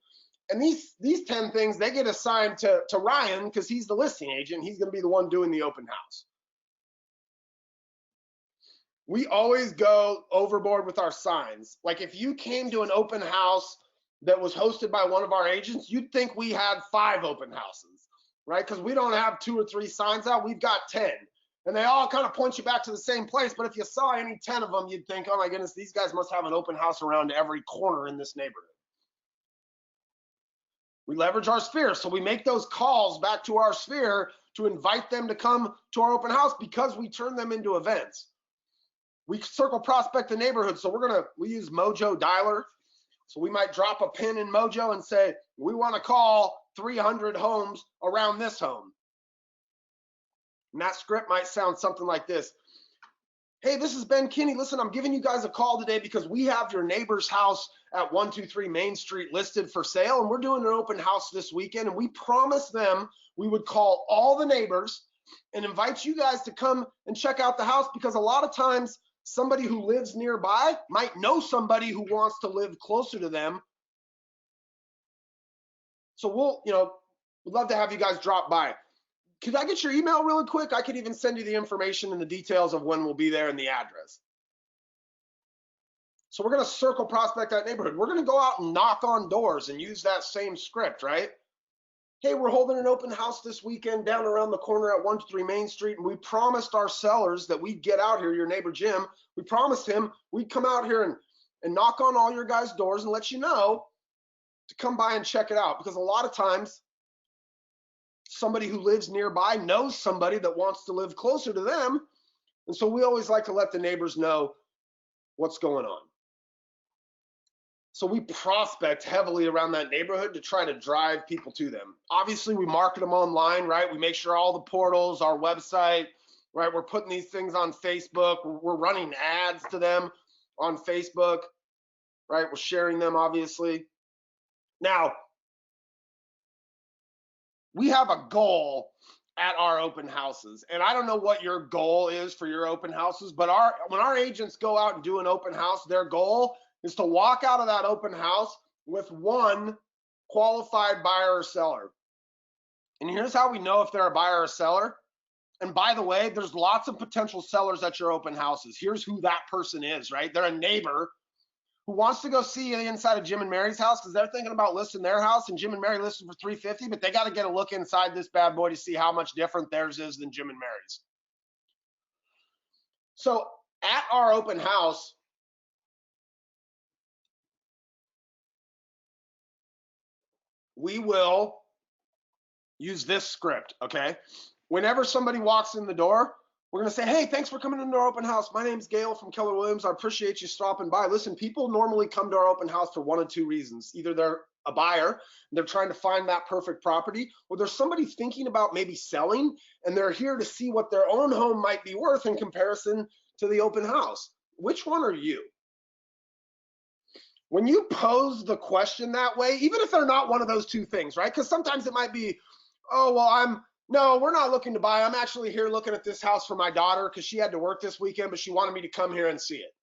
And these 10 things, they get assigned to Ryan because he's the listing agent. He's going to be the one doing the open house. We always go overboard with our signs. Like if you came to an open house that was hosted by one of our agents, you'd think we had 5 open houses, right? Because we don't have 2 or 3 signs out, we've got 10. And they all kind of point you back to the same place. But if you saw any 10 of them, you'd think, oh my goodness, these guys must have an open house around every corner in this neighborhood. We leverage our sphere. So we make those calls back to our sphere to invite them to come to our open house because we turn them into events. We circle prospect the neighborhood. So we use Mojo dialer. So we might drop a pin in Mojo and say, we want to call 300 homes around this home. And that script might sound something like this. Hey, this is Ben Kinney. Listen, I'm giving you guys a call today because we have your neighbor's house at 123 Main Street listed for sale, and we're doing an open house this weekend, and we promised them we would call all the neighbors and invite you guys to come and check out the house because a lot of times somebody who lives nearby might know somebody who wants to live closer to them. So we'd love to have you guys drop by. Could I get your email really quick? I could even send you the information and the details of when we'll be there and the address. So we're going to circle prospect that neighborhood. We're going to go out and knock on doors and use that same script, right? Hey, we're holding an open house this weekend down around the corner at 123 Main Street, and we promised our sellers that we'd get out here, your neighbor Jim. We promised him we'd come out here and knock on all your guys' doors and let you know to come by and check it out. Because a lot of times, somebody who lives nearby knows somebody that wants to live closer to them. And so we always like to let the neighbors know what's going on. So we prospect heavily around that neighborhood to try to drive people to them. Obviously, we market them online, right? We make sure all the portals, our website, right? We're putting these things on Facebook. We're running ads to them on Facebook, right? We're sharing them, obviously. Now, we have a goal at our open houses, and I don't know what your goal is for your open houses, but when our agents go out and do an open house, their goal is to walk out of that open house with 1 qualified buyer or seller. And here's how we know if they're a buyer or seller. And by the way, there's lots of potential sellers at your open houses. Here's who that person is, right? They're a neighbor who wants to go see the inside of Jim and Mary's house because they're thinking about listing their house, and Jim and Mary listed for $350, but they got to get a look inside this bad boy to see how much different theirs is than Jim and Mary's. So at our open house, we will use this script, okay? Whenever somebody walks in the door, we're gonna say, hey, thanks for coming into our open house. My name's Gail from Keller Williams. I appreciate you stopping by. Listen, people normally come to our open house for 1 of 2 reasons. Either they're a buyer, and they're trying to find that perfect property, or there's somebody thinking about maybe selling, and they're here to see what their own home might be worth in comparison to the open house. Which one are you? When you pose the question that way, even if they're not one of those 2 things, right? Because sometimes it might be, oh, well, no, we're not looking to buy. I'm actually here looking at this house for my daughter because she had to work this weekend, but she wanted me to come here and see it.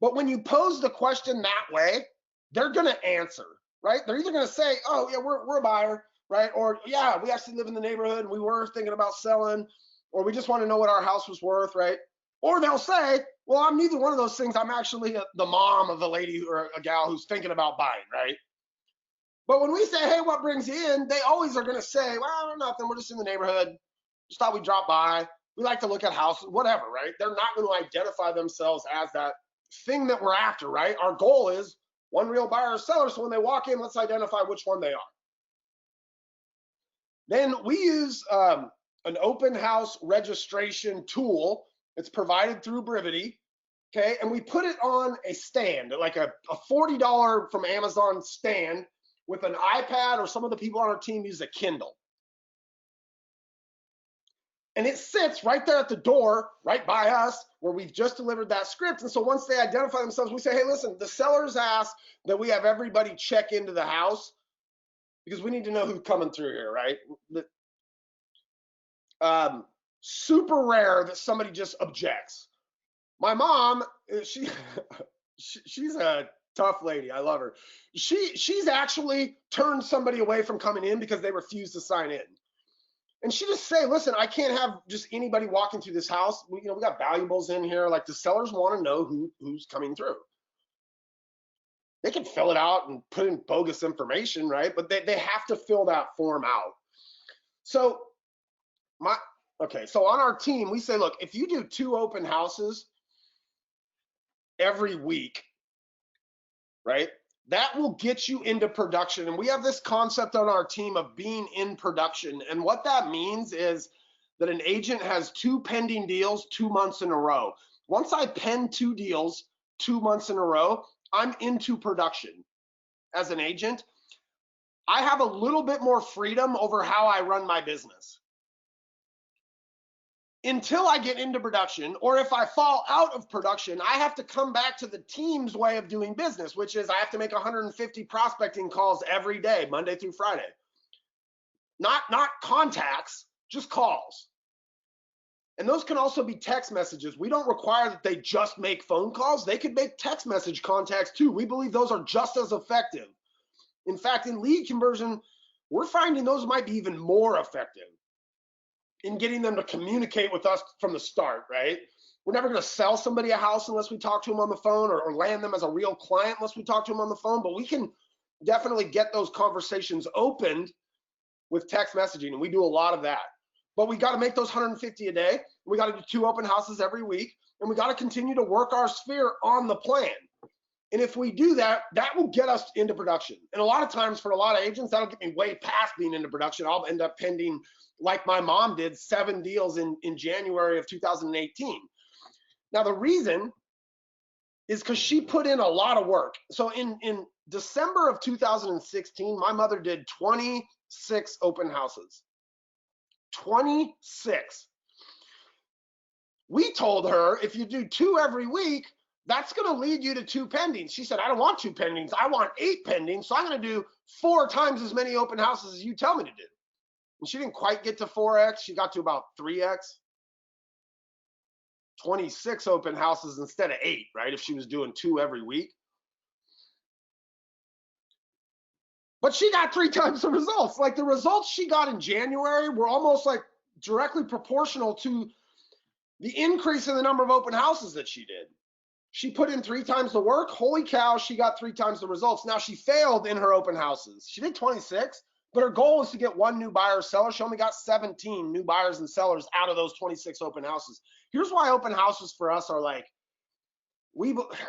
But when you pose the question that way, they're going to answer, right? They're either going to say, oh, yeah, we're a buyer, right? Or, yeah, we actually live in the neighborhood and we were thinking about selling, or we just want to know what our house was worth, right? Or they'll say, well, I'm neither one of those things. I'm actually the mom of a lady or a gal who's thinking about buying, right? But when we say, hey, what brings you in? They always are going to say, well, nothing. We're just in the neighborhood. Just thought we'd drop by. We like to look at houses, whatever, right? They're not going to identify themselves as that thing that we're after, right? Our goal is one real buyer or seller. So when they walk in, let's identify which one they are. Then we use an open house registration tool. It's provided through Brivity. Okay, and we put it on a stand, like a $40 from Amazon stand with an iPad, or some of the people on our team use a Kindle. And it sits right there at the door, right by us, where we've just delivered that script. And so once they identify themselves, we say, hey, listen, the sellers ask that we have everybody check into the house because we need to know who's coming through here, right? Super rare that somebody just objects. My mom, she's a tough lady. I love her. She's actually turned somebody away from coming in because they refuse to sign in. And she just say, listen, I can't have just anybody walking through this house. We got valuables in here. Like, the sellers want to know who's coming through. They can fill it out and put in bogus information, right? But they have to fill that form out. So so on our team, we say, look, if you do 2 open houses every week, right, that will get you into production. And we have this concept on our team of being in production. And what that means is that an agent has 2 pending deals 2 months in a row. Once I pen 2 deals 2 months in a row, I'm into production as an agent. I have a little bit more freedom over how I run my business until I get into production. Or if I fall out of production, I have to come back to the team's way of doing business, which is I have to make 150 prospecting calls every day, Monday through Friday. Not contacts, just calls. And those can also be text messages. We don't require that they just make phone calls. They could make text message contacts too. We believe those are just as effective. In fact, in lead conversion, we're finding those might be even more effective in getting them to communicate with us from the start, right? We're never going to sell somebody a house unless we talk to them on the phone, or land them as a real client unless we talk to them on the phone. But we can definitely get those conversations opened with text messaging, and we do a lot of that. But we got to make those 150 a day. We got to do 2 open houses every week, and we got to continue to work our sphere on the plan. And if we do that, that will get us into production. And a lot of times for a lot of agents, that'll get me way past being into production. I'll end up pending, like my mom did, 7 deals in January of 2018. Now, the reason is because she put in a lot of work. So in December of 2016, my mother did 26 open houses. 26. We told her, if you do 2 every week, that's going to lead you to 2 pendings. She said, I don't want 2 pendings. I want 8 pendings. So I'm going to do 4 times as many open houses as you tell me to do. And she didn't quite get to 4X. She got to about 3X. 26 open houses instead of 8, right? If she was doing 2 every week. But she got 3 times the results. Like, the results she got in January were almost like directly proportional to the increase in the number of open houses that she did. She put in 3 times the work. Holy cow, she got 3 times the results. Now, she failed in her open houses. She did 26, but her goal is to get 1 new buyer or seller. She only got 17 new buyers and sellers out of those 26 open houses. Here's why open houses for us are like,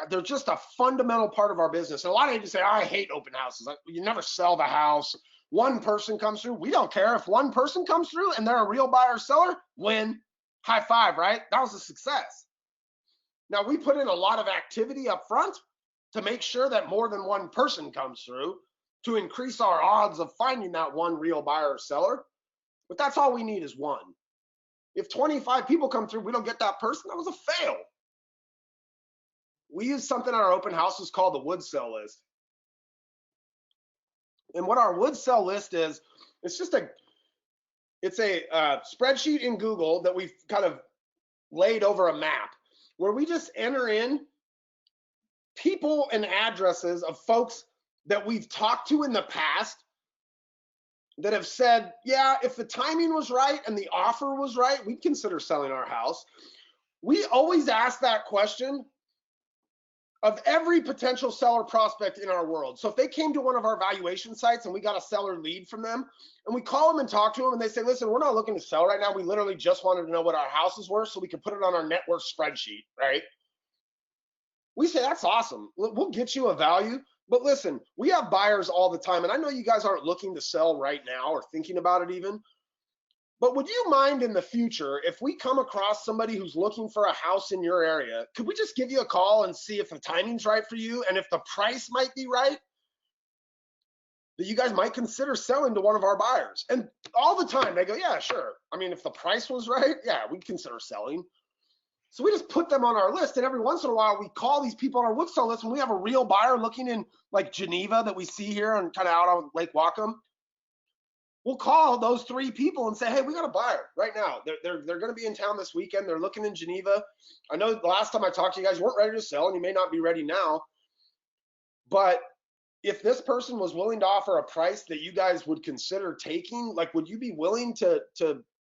they're just a fundamental part of our business. And a lot of agents say, I hate open houses. You never sell the house. 1 person comes through. We don't care. If 1 person comes through and they're a real buyer or seller, win. High five, right? That was a success. Now, we put in a lot of activity up front to make sure that more than 1 person comes through to increase our odds of finding that 1 real buyer or seller. But that's all we need is 1. If 25 people come through, we don't get that person, that was a fail. We use something on our open houses called the wood sell list. And what our wood sell list is, it's a spreadsheet in Google that we've kind of laid over a map, where we just enter in people and addresses of folks that we've talked to in the past that have said, yeah, if the timing was right and the offer was right, we'd consider selling our house. We always ask that question of every potential seller prospect in our world. So if they came to one of our valuation sites and we got a seller lead from them, and we call them and talk to them and they say, listen, we're not looking to sell right now. We literally just wanted to know what our houses were so we could put it on our network spreadsheet, right? We say, that's awesome. We'll get you a value. But listen, we have buyers all the time. And I know you guys aren't looking to sell right now or thinking about it even. But would you mind in the future, if we come across somebody who's looking for a house in your area, could we just give you a call and see if the timing's right for you and if the price might be right, that you guys might consider selling to one of our buyers? And all the time they go, yeah, sure. I mean, if the price was right, yeah, we'd consider selling. So we just put them on our list, and every once in a while we call these people on our wood sell list when we have a real buyer looking in like Geneva that we see here and kind of out on Lake Whatcom. We'll call those 3 people and say, hey, we got a buyer right now. They're going to be in town this weekend. They're looking in Geneva. I know the last time I talked to you guys, you weren't ready to sell, and you may not be ready now. But if this person was willing to offer a price that you guys would consider taking, like, would you be willing to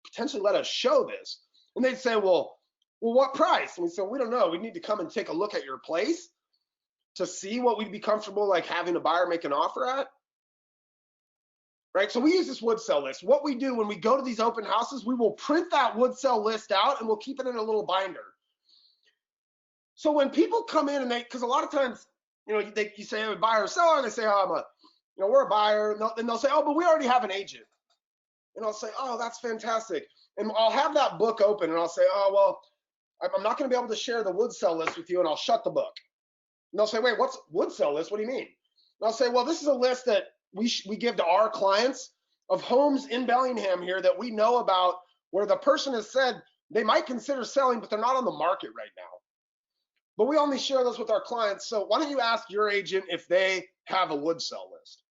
potentially let us show this? And they'd say, well, what price? And we said, we don't know. We need to come and take a look at your place to see what we'd be comfortable like having a buyer make an offer at. Right? So we use this wood sell list. What we do when we go to these open houses, we will print that wood sell list out and we'll keep it in a little binder. So when people come in and because a lot of times, you say I'm a buyer or seller, and they say, oh, we're a buyer, and they'll say, oh, but we already have an agent. And I'll say, oh, that's fantastic. And I'll have that book open and I'll say, oh, well, I'm not going to be able to share the wood sell list with you, and I'll shut the book. And they'll say, wait, what's wood sell list? What do you mean? And I'll say, well, this is a list that we give to our clients of homes in Bellingham here that we know about where the person has said they might consider selling, but they're not on the market right now. But we only share those with our clients. So why don't you ask your agent if they have a wood sell list?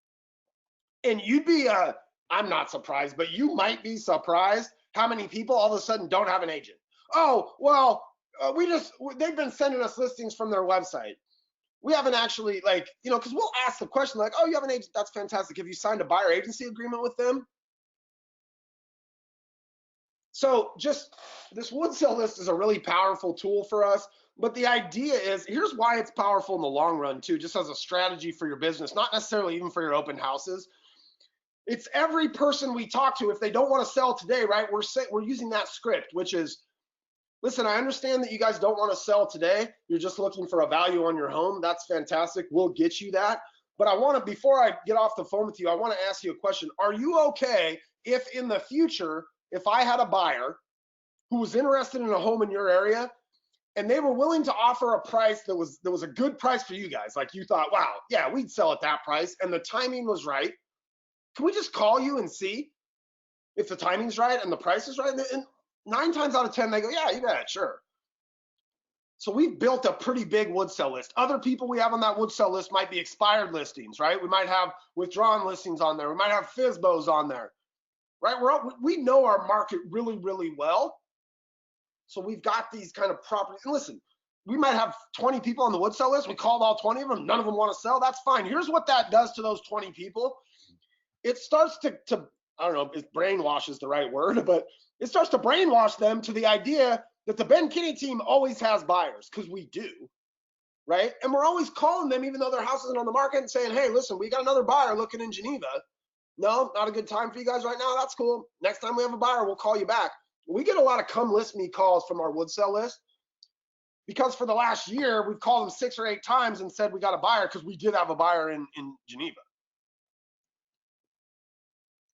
And you'd be, I'm not surprised, but you might be surprised how many people all of a sudden don't have an agent. Oh, well, they've been sending us listings from their website. We haven't actually, because we'll ask the question like, oh, you have an agent, that's fantastic. Have you signed a buyer agency agreement with them? So just this wood sell list is a really powerful tool for us. But the idea is, here's why it's powerful in the long run too, just as a strategy for your business, not necessarily even for your open houses. It's every person we talk to, if they don't want to sell today, right? We're using that script, which is, listen, I understand that you guys don't want to sell today. You're just looking for a value on your home. That's fantastic. We'll get you that. But before I get off the phone with you, I want to ask you a question. Are you okay if in the future, if I had a buyer who was interested in a home in your area and they were willing to offer a price that was a good price for you guys, like you thought, wow, yeah, we'd sell at that price, and the timing was right, can we just call you and see if the timing's right and the price is right? And 9 times out of 10, they go, yeah, you bet, sure. So we've built a pretty big wood sell list. Other people we have on that wood sell list might be expired listings, right? We might have withdrawn listings on there. We might have FSBOs on there, right? We know our market really, really well. So we've got these kind of properties. And listen, we might have 20 people on the wood sell list. We called all 20 of them. None of them want to sell. That's fine. Here's what that does to those 20 people. It starts to I don't know if brainwash is the right word, but it starts to brainwash them to the idea that the Ben Kinney team always has buyers, because we do, right? And we're always calling them even though their house isn't on the market and saying, hey, listen, we got another buyer looking in Geneva. No, not a good time for you guys right now. That's cool. Next time we have a buyer, we'll call you back. We get a lot of come list me calls from our wood sell list, because for the last year, we've called them 6 or 8 times and said we got a buyer, because we did have a buyer in Geneva.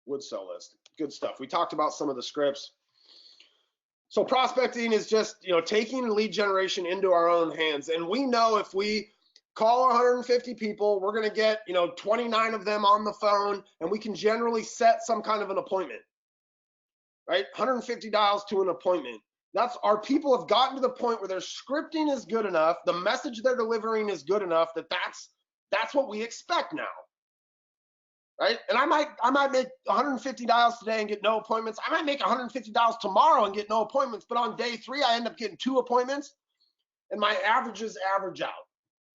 Wood sell list, good stuff. We talked about some of the scripts. So prospecting is just, taking lead generation into our own hands. And we know if we call 150 people, we're going to get, 29 of them on the phone, and we can generally set some kind of an appointment, right? 150 dials to an appointment. Our people have gotten to the point where their scripting is good enough, the message they're delivering is good enough that's what we expect now. Right? And I might make 150 dials today and get no appointments. I might make 150 dials tomorrow and get no appointments, but on day 3, I end up getting 2 appointments, and my averages average out.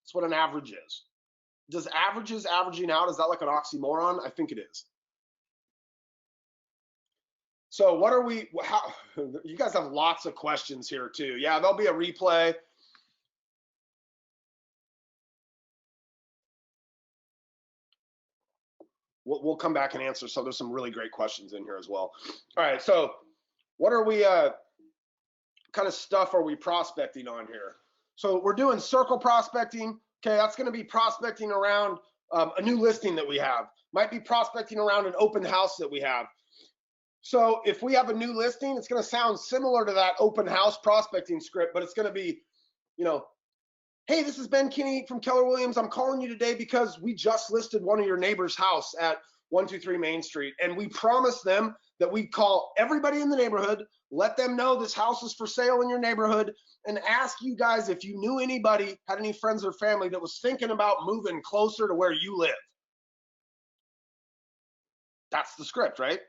That's what an average is. Does averages averaging out, is that like an oxymoron? I think it is. So you guys have lots of questions here too. Yeah, there'll be a replay. we'll come back and answer. So there's some really great questions in here as well. All right, so what are we kind of stuff are we prospecting on here? So we're doing circle prospecting. Okay, that's going to be prospecting around a new listing that we have. Might be prospecting around an open house that we have. So if we have a new listing, it's going to sound similar to that open house prospecting script, but it's going to be, you know, hey, this is Ben Kinney from Keller Williams. I'm calling you today because we just listed one of your neighbor's house at 123 Main Street. And we promised them that we'd call everybody in the neighborhood, let them know this house is for sale in your neighborhood, and ask you guys if you knew anybody, had any friends or family that was thinking about moving closer to where you live. That's the script, right?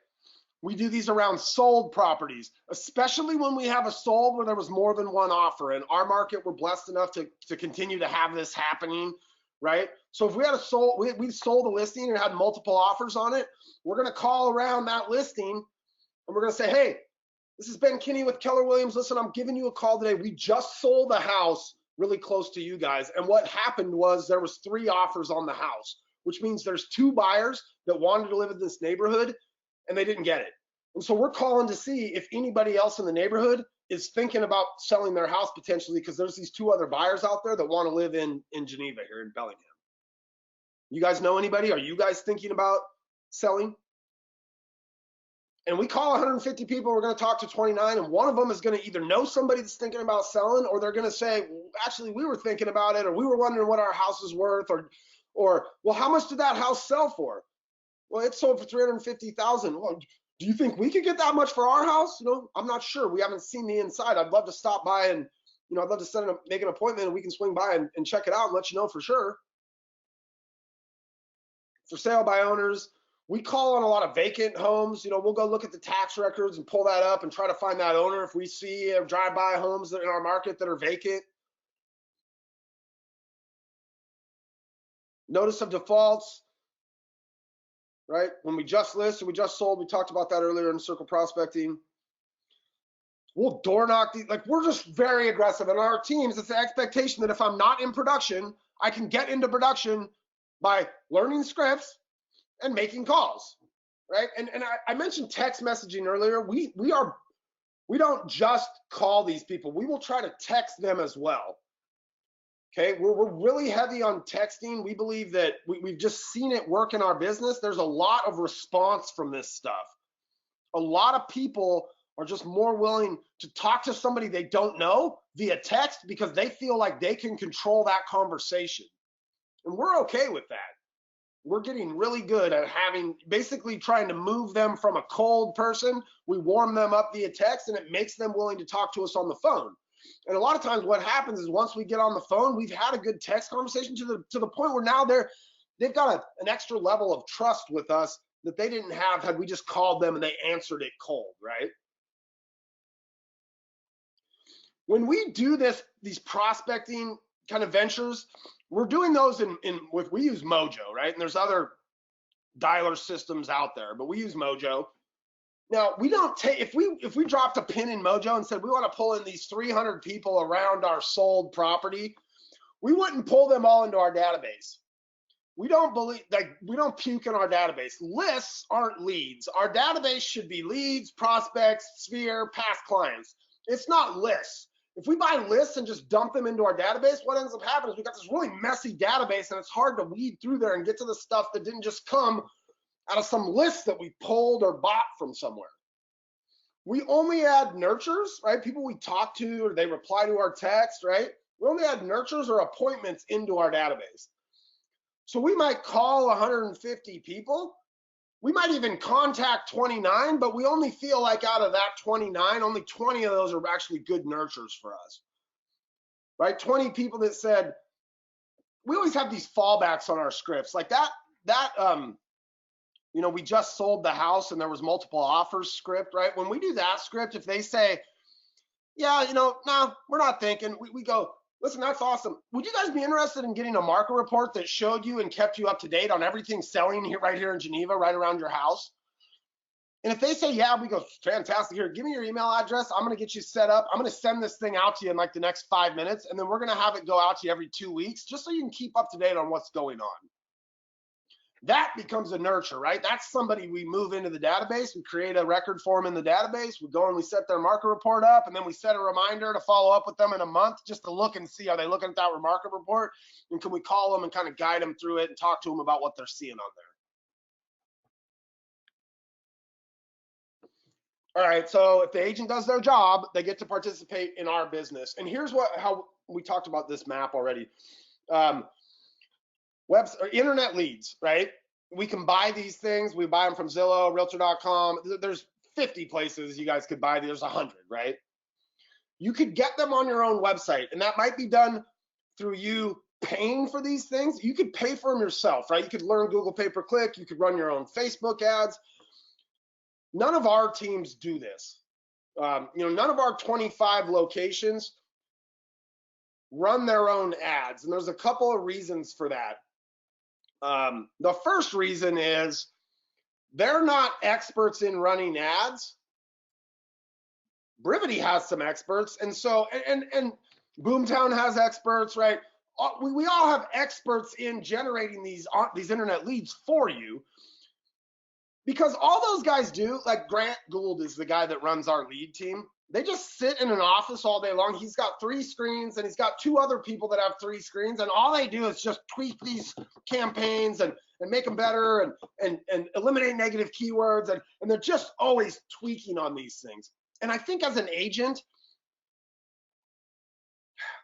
We do these around sold properties, especially when we have a sold where there was more than one offer. In our market, we're blessed enough to continue to have this happening, right? So if we had a sold, we sold a listing and had multiple offers on it, we're going to call around that listing and we're going to say, hey, this is Ben Kinney with Keller Williams. Listen, I'm giving you a call today. We just sold a house really close to you guys. And what happened was there was 3 offers on the house, which means there's 2 buyers that wanted to live in this neighborhood and they didn't get it. And so we're calling to see if anybody else in the neighborhood is thinking about selling their house potentially, because there's these 2 other buyers out there that want to live in Geneva here in Bellingham. You guys know anybody? Are you guys thinking about selling? And we call 150 people, we're going to talk to 29, and one of them is going to either know somebody that's thinking about selling, or they're going to say, well, actually, we were thinking about it, or we were wondering what our house is worth, or well, how much did that house sell for? Well, it sold for $350,000. Well, do you think we could get that much for our house? You know, I'm not sure. We haven't seen the inside. I'd love to stop by and, you know, I'd love to make an appointment and we can swing by and check it out and let you know for sure. For sale by owners, we call on a lot of vacant homes. You know, we'll go look at the tax records and pull that up and try to find that owner if we see drive-by homes that are in our market that are vacant. Notice of defaults, right? When we just listed, we just sold, we talked about that earlier in circle prospecting. We'll door knock these, like we're just very aggressive. And our teams, it's the expectation that if I'm not in production, I can get into production by learning scripts and making calls, right? And I mentioned text messaging earlier. We don't just call these people. We will try to text them as well. Okay, we're really heavy on texting. We believe that we've just seen it work in our business. There's a lot of response from this stuff. A lot of people are just more willing to talk to somebody they don't know via text because they feel like they can control that conversation. And we're okay with that. We're getting really good at basically trying to move them from a cold person. We warm them up via text and it makes them willing to talk to us on the phone. And a lot of times what happens is once we get on the phone, we've had a good text conversation to the point where now they've got an extra level of trust with us that they didn't have had we just called them and they answered it cold, right? When we do these prospecting kind of ventures, we're doing those we use Mojo, right? And there's other dialer systems out there, but we use Mojo. Now, we don't take, if we dropped a pin in Mojo and said we want to pull in these 300 people around our sold property, we wouldn't pull them all into our database. We don't puke in our database. Lists aren't leads. Our database should be leads, prospects, sphere, past clients. It's not lists. If we buy lists and just dump them into our database, what ends up happening is we've got this really messy database and it's hard to weed through there and get to the stuff that didn't just come out of some list that we pulled or bought from somewhere. We only add nurtures, right? People we talk to or they reply to our text, right? We only add nurtures or appointments into our database. So we might call 150 people. We might even contact 29, but we only feel like out of that 29, only 20 of those are actually good nurtures for us, right? 20 people that said, we always have these fallbacks on our scripts. Like that you know, we just sold the house and there was multiple offers script, right? When we do that script, if they say, yeah, you know, no, we're not thinking, we go, listen, that's awesome. Would you guys be interested in getting a market report that showed you and kept you up to date on everything selling here, right here in Geneva, right around your house? And if they say, yeah, we go, fantastic. Here, give me your email address. I'm going to get you set up. I'm going to send this thing out to you in like the next 5 minutes. And then we're going to have it go out to you every 2 weeks, just so you can keep up to date on what's going on. That becomes a nurture, right? That's somebody we move into the database. We create a record for them in the database. We go and we set their market report up, and then we set a reminder to follow up with them in a month just to look and see, are they looking at that market report? And can we call them and kind of guide them through it and talk to them about what they're seeing on there? All right, so if the agent does their job, they get to participate in our business. And here's how we talked about this map already. Internet leads, right? We can buy these things. We buy them from Zillow, Realtor.com. There's 50 places you guys could buy. There's 100, right? You could get them on your own website, and that might be done through you paying for these things. You could pay for them yourself, right? You could learn Google pay-per-click. You could run your own Facebook ads. None of our teams do this. None of our 25 locations run their own ads, and there's a couple of reasons for that. The first reason is they're not experts in running ads. Brivity has some experts, and so and Boomtown has experts, right? We all have experts in generating these internet leads for you, because all those guys do, like Grant Gould is the guy that runs our lead team. They just sit in an office all day long. He's got 3 screens, and he's got 2 other people that have 3 screens, and all they do is just tweak these campaigns and make them better and eliminate negative keywords, and they're just always tweaking on these things. And I think as an agent,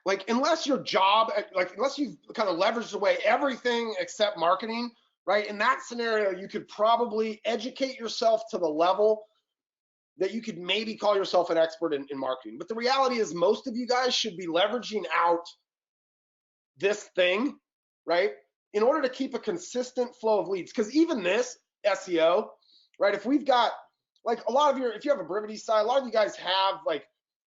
like unless your job, like unless you've kind of leveraged away everything except marketing, right? In that scenario, you could probably educate yourself to the level that you could maybe call yourself an expert in marketing. But the reality is most of you guys should be leveraging out this thing, right? In order to keep a consistent flow of leads. Because even this SEO, right? If we've got like a lot of if you have a Brivity site, a lot of you guys have like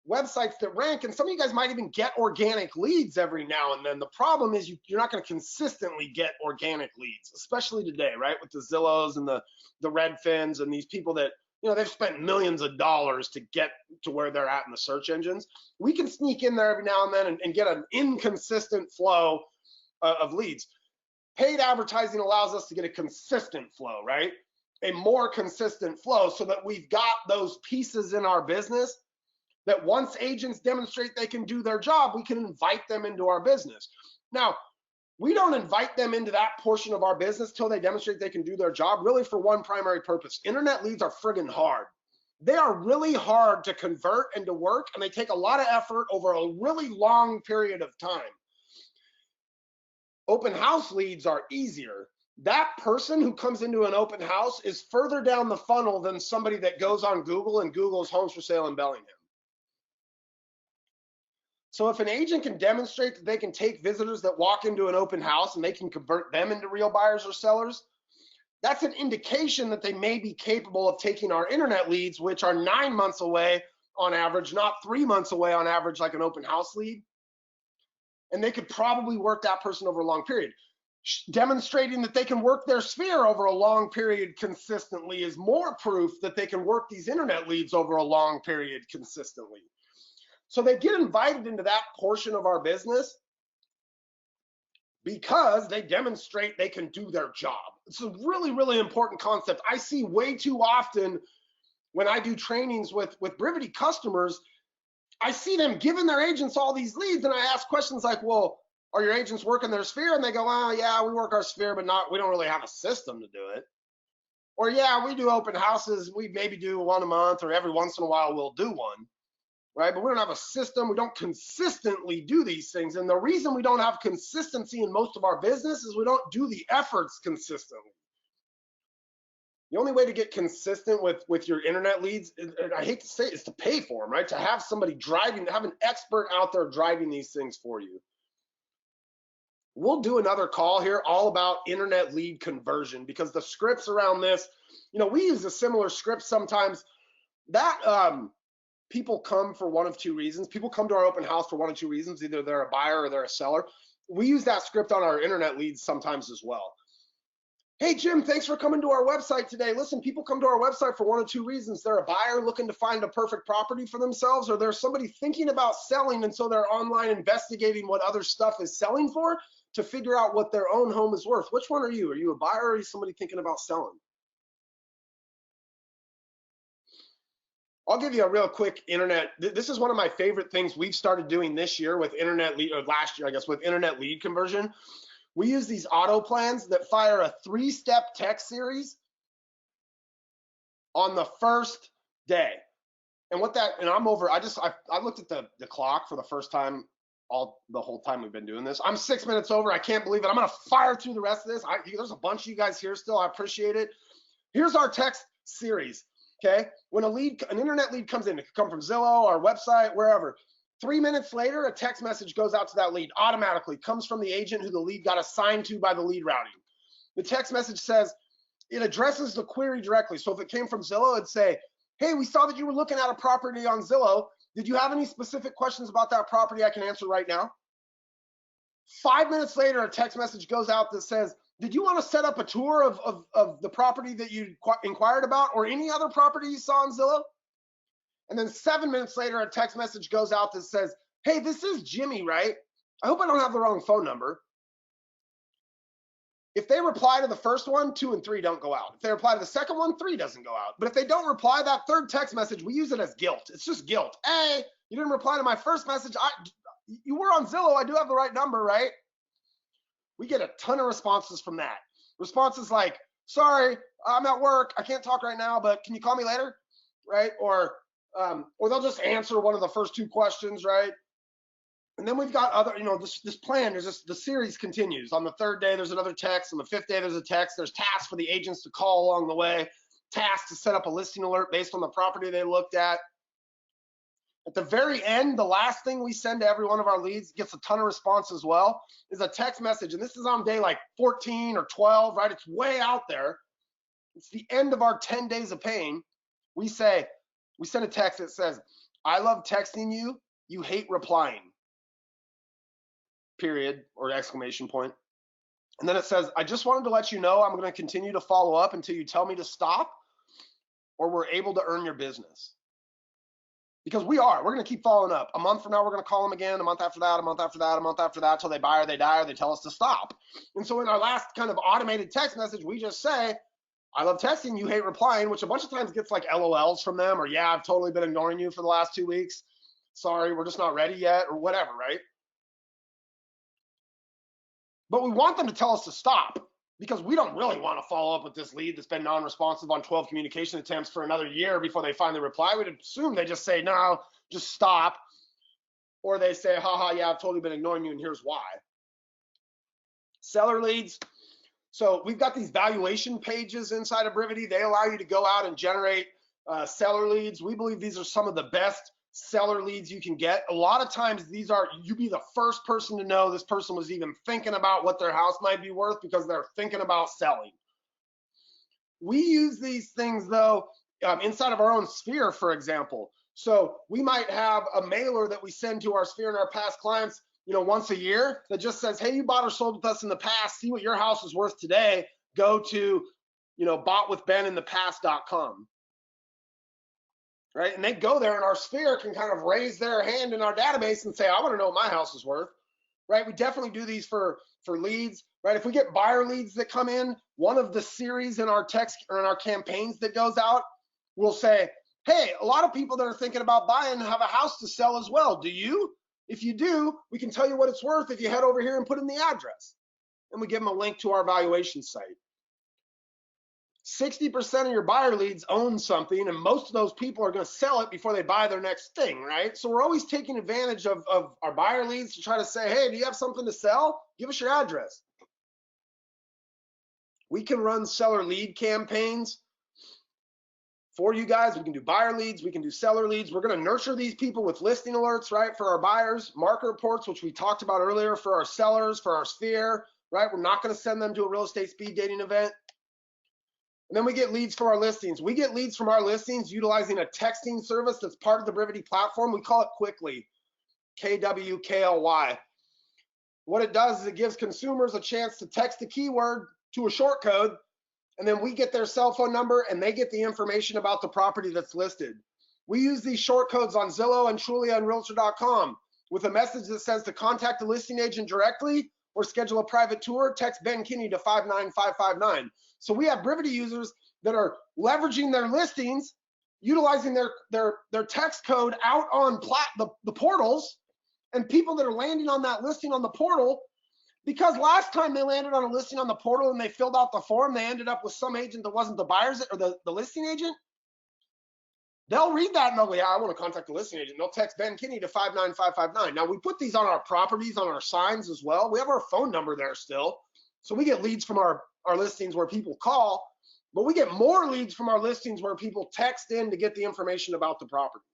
websites that rank, and some of you guys might even get organic leads every now and then. The problem is you're not going to consistently get organic leads, especially today, right? With the Zillows and the Redfins and these people that, they've spent millions of dollars to get to where they're at in the search engines. We can sneak in there every now and then and get an inconsistent flow of leads. Paid advertising allows us to get a consistent flow, right? A more consistent flow, so that we've got those pieces in our business that once agents demonstrate they can do their job, we can invite them into our business. Now, we don't invite them into that portion of our business till they demonstrate they can do their job, really for one primary purpose. Internet leads are friggin' hard. They are really hard to convert and to work, and they take a lot of effort over a really long period of time. Open house leads are easier. That person who comes into an open house is further down the funnel than somebody that goes on Google and Google's homes for sale in Bellingham. So if an agent can demonstrate that they can take visitors that walk into an open house and they can convert them into real buyers or sellers, that's an indication that they may be capable of taking our internet leads, which are 9 months away on average, not 3 months away on average like an open house lead. And they could probably work that person over a long period. Demonstrating that they can work their sphere over a long period consistently is more proof that they can work these internet leads over a long period consistently. So they get invited into that portion of our business because they demonstrate they can do their job. It's a really, really important concept. I see way too often when I do trainings with Brivity customers, I see them giving their agents all these leads, and I ask questions like, well, are your agents working their sphere? And they go, oh, yeah, we work our sphere, but we don't really have a system to do it. Or, yeah, we do open houses. We maybe do one a month, or every once in a while we'll do one. Right? But we don't have a system. We don't consistently do these things. And the reason we don't have consistency in most of our business is we don't do the efforts consistently. The only way to get consistent with your internet leads, and I hate to say it, is to pay for them, right? To have somebody driving, to have an expert out there driving these things for you. We'll do another call here all about internet lead conversion, because the scripts around this, we use a similar script sometimes. That people come for one of 2 reasons. People come to our open house for 1 of 2 reasons. Either they're a buyer or they're a seller. We use that script on our internet leads sometimes as well. Hey, Jim, thanks for coming to our website today. Listen, people come to our website for one of two reasons. They're a buyer looking to find a perfect property for themselves, or there's somebody thinking about selling, and so they're online investigating what other stuff is selling for to figure out what their own home is worth. Which one are you? Are you a buyer, or are you somebody thinking about selling? I'll give you a real quick internet. This is one of my favorite things we've started doing this year with internet lead, or last year, I guess, with internet lead conversion. We use these auto plans that fire a 3-step text series on the first day. And what that, and I'm over, I looked at the clock for the first time the whole time we've been doing this. I'm 6 minutes over. I can't believe it. I'm going to fire through the rest of this. There's a bunch of you guys here still. I appreciate it. Here's our text series. Okay. When an internet lead comes in, it could come from Zillow, our website, wherever. 3 minutes later, a text message goes out to that lead automatically, comes from the agent who the lead got assigned to by the lead routing. The text message says, it addresses the query directly. So if it came from Zillow, it'd say, hey, we saw that you were looking at a property on Zillow. Did you have any specific questions about that property I can answer right now? 5 minutes later, a text message goes out that says, did you want to set up a tour of the property that you inquired about, or any other property you saw on Zillow? And then 7 minutes later, a text message goes out that says, hey, this is Jimmy, right? I hope I don't have the wrong phone number. If they reply to the first one, 2 and 3 don't go out. If they reply to the second one, 3 doesn't go out. But if they don't reply, that third text message, we use it as guilt. It's just guilt. Hey, you didn't reply to my first message. You were on Zillow. I do have the right number, right? We get a ton of responses from that. Responses like, sorry, I'm at work. I can't talk right now, but can you call me later? Right? Or they'll just answer one of the first 2 questions, right? And then we've got other, this plan is just, the series continues. On the 3rd day, there's another text. On the 5th day, there's a text. There's tasks for the agents to call along the way, tasks to set up a listing alert based on the property they looked at. At the very end, the last thing we send to every one of our leads, gets a ton of response as well, is a text message. And this is on day like 14 or 12, right? It's way out there. It's the end of our 10 days of paying. We send a text that says, I love texting you. You hate replying. Period, or exclamation point. And then it says, I just wanted to let you know I'm going to continue to follow up until you tell me to stop, or we're able to earn your business. Because we're going to keep following up. A month from now, we're going to call them again. A month after that, a month after that, a month after that, till they buy or they die or they tell us to stop. And so in our last kind of automated text message, we just say, I love texting, you hate replying, which a bunch of times gets like LOLs from them, or yeah, I've totally been ignoring you for the last 2 weeks. Sorry, we're just not ready yet, or whatever, right? But we want them to tell us to stop, because we don't really want to follow up with this lead that's been non-responsive on 12 communication attempts for another year before they finally reply. We'd assume they just say, no, just stop. Or they say, haha, yeah, I've totally been ignoring you, and here's why. Seller leads. So we've got these valuation pages inside of Brivity. They allow you to go out and generate seller leads. We believe these are some of the best seller leads you can get. A lot of times these are, you be the first person to know this person was even thinking about what their house might be worth, because they're thinking about selling. We use these things though inside of our own sphere, for example. So we might have a mailer that we send to our sphere and our past clients, once a year, that just says, hey, you bought or sold with us in the past, see what your house is worth today, go to boughtwithbeninthepast.com. Right? And they go there, and our sphere can kind of raise their hand in our database and say, I want to know what my house is worth. Right? We definitely do these for leads. Right? If we get buyer leads that come in, one of the series in our text or in our campaigns that goes out will say, hey, a lot of people that are thinking about buying have a house to sell as well. Do you? If you do, we can tell you what it's worth if you head over here and put in the address. And we give them a link to our valuation site. 60% of your buyer leads own something, and most of those people are going to sell it before they buy their next thing, right? So we're always taking advantage of our buyer leads to try to say, hey, do you have something to sell? Give us your address. We can run seller lead campaigns for you guys. We can do buyer leads. We can do seller leads. We're going to nurture these people with listing alerts, right, for our buyers, market reports, which we talked about earlier, for our sellers, for our sphere, right? We're not going to send them to a real estate speed dating event. And then we get leads for our listings. We get leads from our listings utilizing a texting service that's part of the Brivity platform. We call it Quickly, KWKLY. What it does is it gives consumers a chance to text a keyword to a short code, and then we get their cell phone number and they get the information about the property that's listed. We use these short codes on Zillow and Trulia and Realtor.com with a message that says to contact the listing agent directly or schedule a private tour, text Ben Kinney to 59559. So we have Brivity users that are leveraging their listings, utilizing their text code out on the portals, and people that are landing on that listing on the portal, because last time they landed on a listing on the portal and they filled out the form, they ended up with some agent that wasn't the buyer's or the listing agent. They'll read that and they'll go, yeah, I want to contact the listing agent. They'll text Ben Kinney to 59559. Now, we put these on our properties, on our signs as well. We have our phone number there still. So we get leads from our listings where people call, but we get more leads from our listings where people text in to get the information about the property.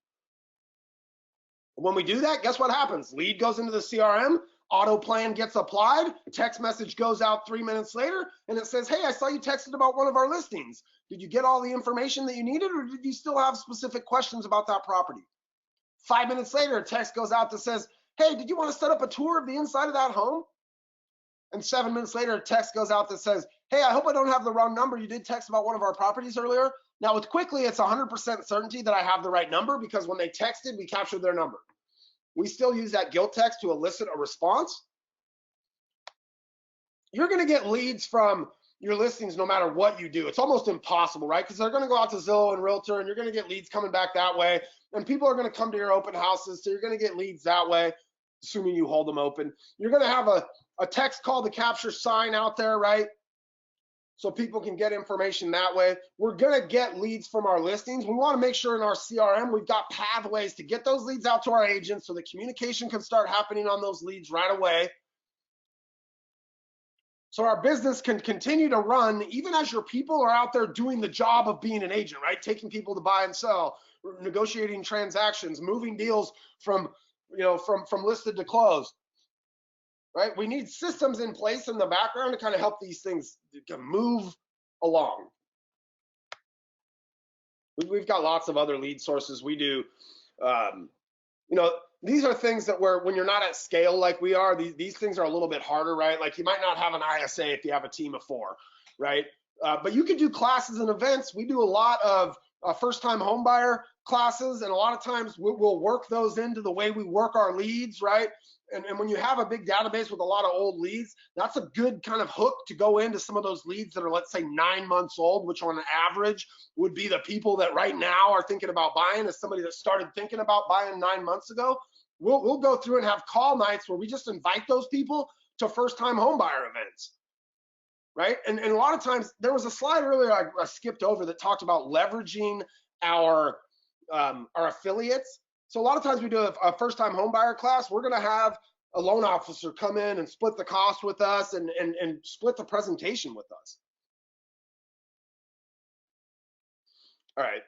When we do that, guess what happens? Lead goes into the CRM, auto plan gets applied, text message goes out 3 minutes later, and it says, hey, I saw you texted about one of our listings. Did you get all the information that you needed, or did you still have specific questions about that property? 5 minutes later, a text goes out that says, hey, did you want to set up a tour of the inside of that home? And 7 minutes later, a text goes out that says, hey, I hope I don't have the wrong number. You did text about one of our properties earlier. Now, with Quickly, it's 100% certainty that I have the right number, because when they texted, we captured their number. We still use that guilt text to elicit a response. You're going to get leads from your listings no matter what you do. It's almost impossible, right? Because they're going to go out to Zillow and Realtor, and you're going to get leads coming back that way. And people are going to come to your open houses, so you're going to get leads that way, assuming you hold them open. You're going to have a text call to capture sign out there, right? So people can get information that way. We're going to get leads from our listings. We want to make sure in our CRM we've got pathways to get those leads out to our agents so the communication can start happening on those leads right away. So our business can continue to run even as your people are out there doing the job of being an agent, right? Taking people to buy and sell, negotiating transactions, moving deals from listed to closed. Right? We need systems in place in the background to kind of help these things to move along. We've got lots of other lead sources. We do, these are things that when you're not at scale like we are, these things are a little bit harder, right? Like you might not have an ISA if you have a team of 4, right? But you can do classes and events. We do a lot of first-time homebuyer classes, and a lot of times we'll work those into the way we work our leads, right? And when you have a big database with a lot of old leads, that's a good kind of hook to go into some of those leads that are, let's say, 9 months old, which on average would be the people that right now are thinking about buying. As somebody that started thinking about buying 9 months ago, we'll go through and have call nights where we just invite those people to first-time homebuyer events, right? And a lot of times, there was a slide earlier I skipped over that talked about leveraging our affiliates. So a lot of times we do a first-time homebuyer class. We're going to have a loan officer come in and split the cost with us and split the presentation with us. All right.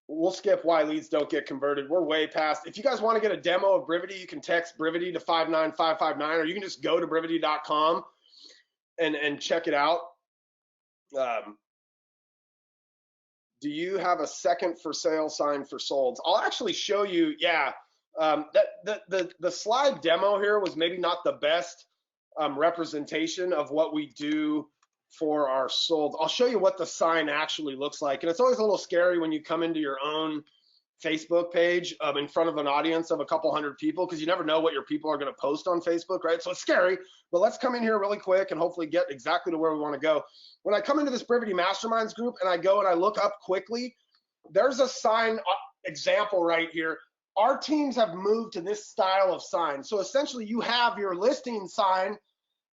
We'll skip why leads don't get converted. We're way past. If you guys want to get a demo of Brivity, you can text Brivity to 59559, or you can just go to Brivity.com and check it out. Do you have a second for sale sign for solds? I'll actually show you. Yeah, the slide demo here was maybe not the best representation of what we do for our solds. I'll show you what the sign actually looks like, and it's always a little scary when you come into your own Facebook page in front of an audience of a couple hundred people, because you never know what your people are going to post on Facebook, right? So it's scary, but let's come in here really quick and hopefully get exactly to where we want to go. When I come into this Brivity Masterminds group and I go and I look up Quickly, there's a sign example right here. Our teams have moved to this style of sign. So essentially you have your listing sign,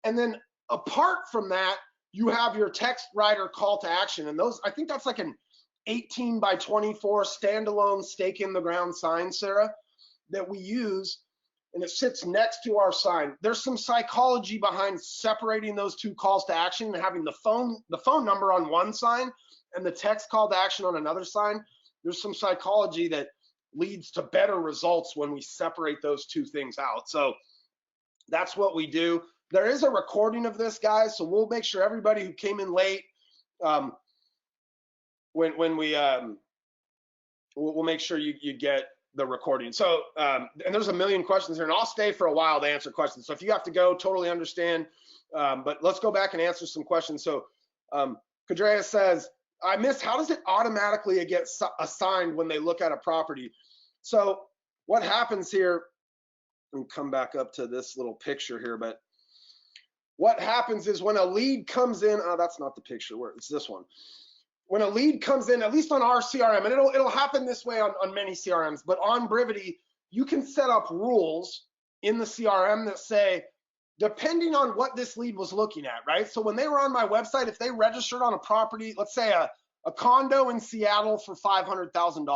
and then apart from that, you have your text writer call to action. And those, I think that's like an 18 by 24 standalone stake in the ground sign, Sarah, that we use, and it sits next to our sign. There's some psychology behind separating those two calls to action and having the phone number on one sign and the text call to action on another sign. There's some psychology that leads to better results when we separate those two things out. So that's what we do. There is a recording of this, guys, so we'll make sure everybody who came in late, we'll make sure you get the recording. So, and there's a million questions here, and I'll stay for a while to answer questions. So if you have to go, totally understand. But let's go back and answer some questions. So, Kadrea says, I missed, how does it automatically get assigned when they look at a property? So what happens here, let me come back up to this little picture here, but what happens is when a lead comes in, oh, that's not the picture, where it's this one. When a lead comes in, at least on our CRM, and it'll happen this way on many CRMs, but on Brivity, you can set up rules in the CRM that say, depending on what this lead was looking at, right? So when they were on my website, if they registered on a property, let's say a condo in Seattle for $500,000,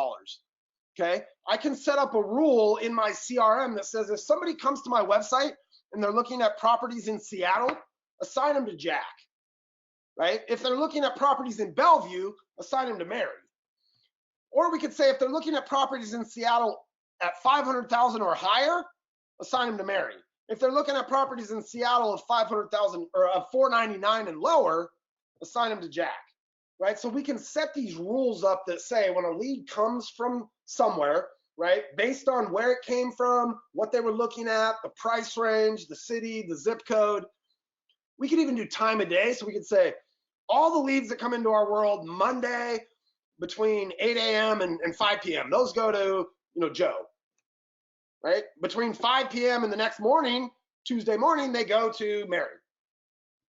okay? I can set up a rule in my CRM that says if somebody comes to my website and they're looking at properties in Seattle, assign them to Jack. Right? If they're looking at properties in Bellevue, assign them to Mary. Or we could say if they're looking at properties in Seattle at 500,000 or higher, assign them to Mary. If they're looking at properties in Seattle of 500,000 or of 499 and lower, assign them to Jack. Right? So we can set these rules up that say when a lead comes from somewhere, right, based on where it came from, what they were looking at, the price range, the city, the zip code. We could even do time of day. So we could say all the leads that come into our world Monday between 8 a.m. and 5 p.m. Those go to, Joe, right? Between 5 p.m. and the next morning, Tuesday morning, they go to Mary.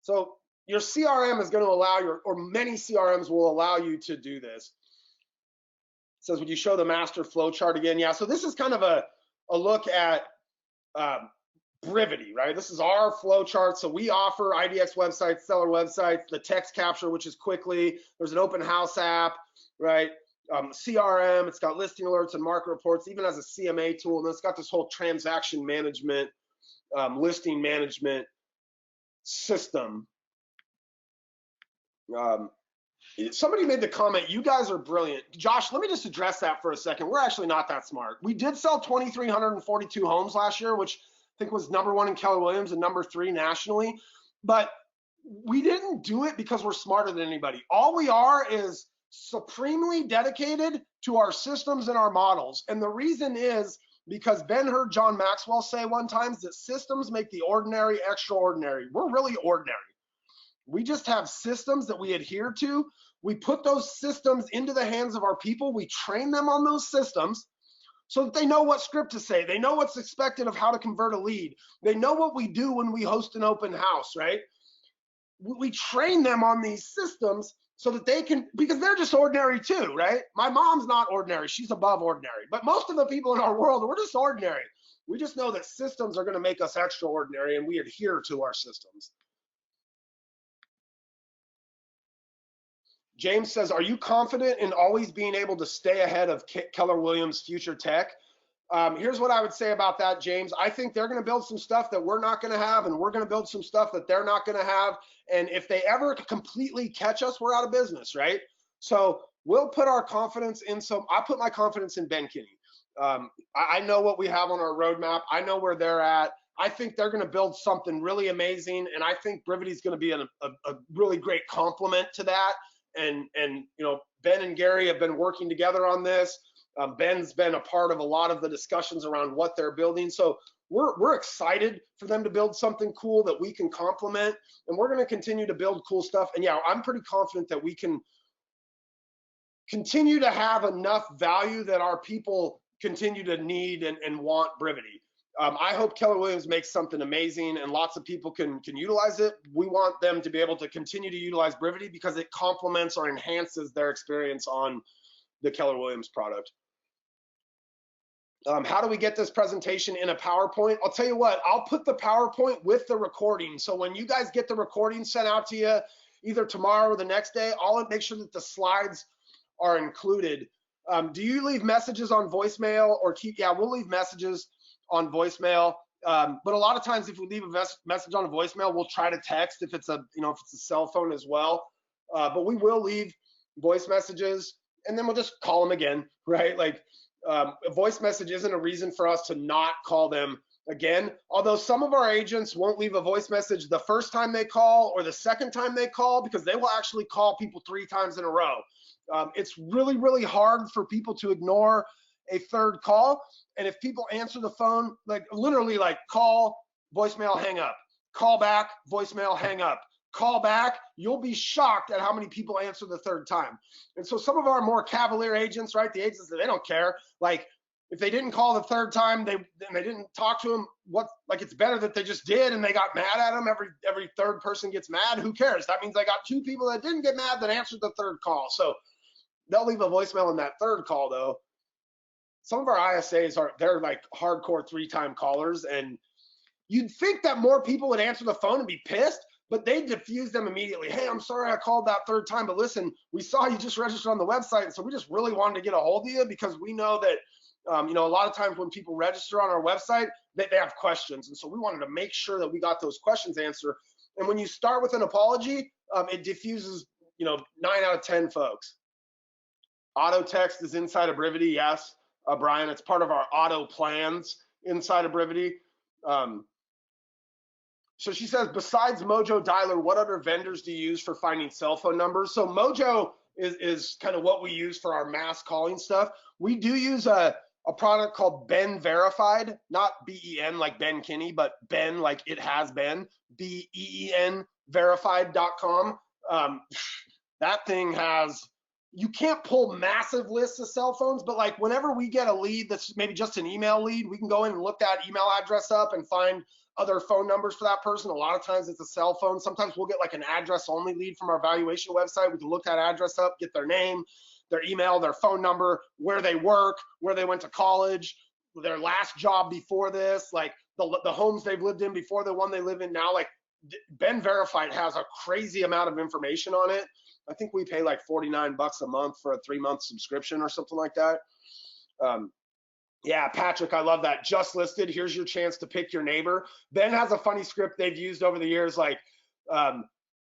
So your CRM is going to allow or many CRMs will allow you to do this. It says, would you show the master flow chart again? Yeah, so this is kind of a look at Brivity, right? This is our flow chart. So we offer IDX websites, seller websites, the text capture, which is quickly. There's an open house app, right? CRM, it's got listing alerts and market reports, even as a CMA tool. And it's got this whole transaction management, listing management system. Somebody made the comment, you guys are brilliant. Josh, let me just address that for a second. We're actually not that smart. We did sell 2,342 homes last year, which I think was #1 in Keller Williams and #3 nationally. But we didn't do it because we're smarter than anybody. All we are is supremely dedicated to our systems and our models. And the reason is because Ben heard John Maxwell say one time that systems make the ordinary extraordinary. We're really ordinary. We just have systems that we adhere to. We put those systems into the hands of our people. We train them on those systems so that they know what script to say. They know what's expected of how to convert a lead. They know what we do when we host an open house, right? We train them on these systems so that they can, because they're just ordinary too, right? My mom's not ordinary, she's above ordinary. But most of the people in our world, we're just ordinary. We just know that systems are gonna make us extraordinary and we adhere to our systems. James says, are you confident in always being able to stay ahead of Keller Williams' future tech? Here's what I would say about that, James. I think they're going to build some stuff that we're not going to have, and we're going to build some stuff that they're not going to have. And if they ever completely catch us, we're out of business, right? So we'll put our confidence in I put my confidence in Ben Kinney. I know what we have on our roadmap. I know where they're at. I think they're going to build something really amazing, and I think Brivity is going to be a really great complement to that. And Ben and Gary have been working together on this. Ben's been a part of a lot of the discussions around what they're building. So we're excited for them to build something cool that we can complement, and we're going to continue to build cool stuff. And yeah, I'm pretty confident that we can continue to have enough value that our people continue to need and want Brivity. I hope Keller Williams makes something amazing and lots of people can utilize it. We want them to be able to continue to utilize Brivity because it complements or enhances their experience on the Keller Williams product. How do we get this presentation in a PowerPoint? I'll tell you what, I'll put the PowerPoint with the recording. So when you guys get the recording sent out to you, either tomorrow or the next day, I'll make sure that the slides are included. Do you leave messages on voicemail or yeah, we'll leave messages on voicemail. But a lot of times if we leave a message on a voicemail, we'll try to text if it's a cell phone as well. But we will leave voice messages and then we'll just call them again, right? Like a voice message isn't a reason for us to not call them again. Although some of our agents won't leave a voice message the first time they call or the second time they call because they will actually call people 3 times in a row. It's really, really hard for people to ignore. a third call. And if people answer the phone, like literally like call, voicemail, hang up, call back, voicemail, hang up, call back, you'll be shocked at how many people answer the third time. And so some of our more cavalier agents, right, the agents that they don't care, like if they didn't call the third time, they didn't talk to them, like it's better that they just did and they got mad at them. Every third person gets mad. Who cares? That means I got 2 people that didn't get mad that answered the third call. So they'll leave a voicemail in that third call though. Some of our ISAs they're like hardcore 3-time callers, and you'd think that more people would answer the phone and be pissed, but they diffuse them immediately. Hey, I'm sorry I called that third time, but listen, we saw you just registered on the website, and so we just really wanted to get a hold of you because we know that a lot of times when people register on our website, they have questions. And so we wanted to make sure that we got those questions answered. And when you start with an apology, it diffuses, 9 out of 10 folks. Auto text is inside of Brivity. Yes, Brian, it's part of our auto plans inside of Brivity. So she says, besides Mojo Dialer, what other vendors do you use for finding cell phone numbers? So Mojo is kind of what we use for our mass calling stuff. We do use a product called Ben Verified, not B-E-N like Ben Kinney, but Ben like it has been, B-E-E-N verified.com. That thing has, you can't pull massive lists of cell phones, but like whenever we get a lead that's maybe just an email lead, we can go in and look that email address up and find other phone numbers for that person. A lot of times it's a cell phone. Sometimes we'll get like an address only lead from our valuation website. We can look that address up, get their name, their email, their phone number, where they work, where they went to college, their last job before this, like the homes they've lived in before the one they live in now. Like Ben Verified has a crazy amount of information on it. I think we pay like $49 a month for a 3-month subscription or something like that. Yeah, Patrick, I love that. Just listed. Here's your chance to pick your neighbor. Ben has a funny script they've used over the years, like,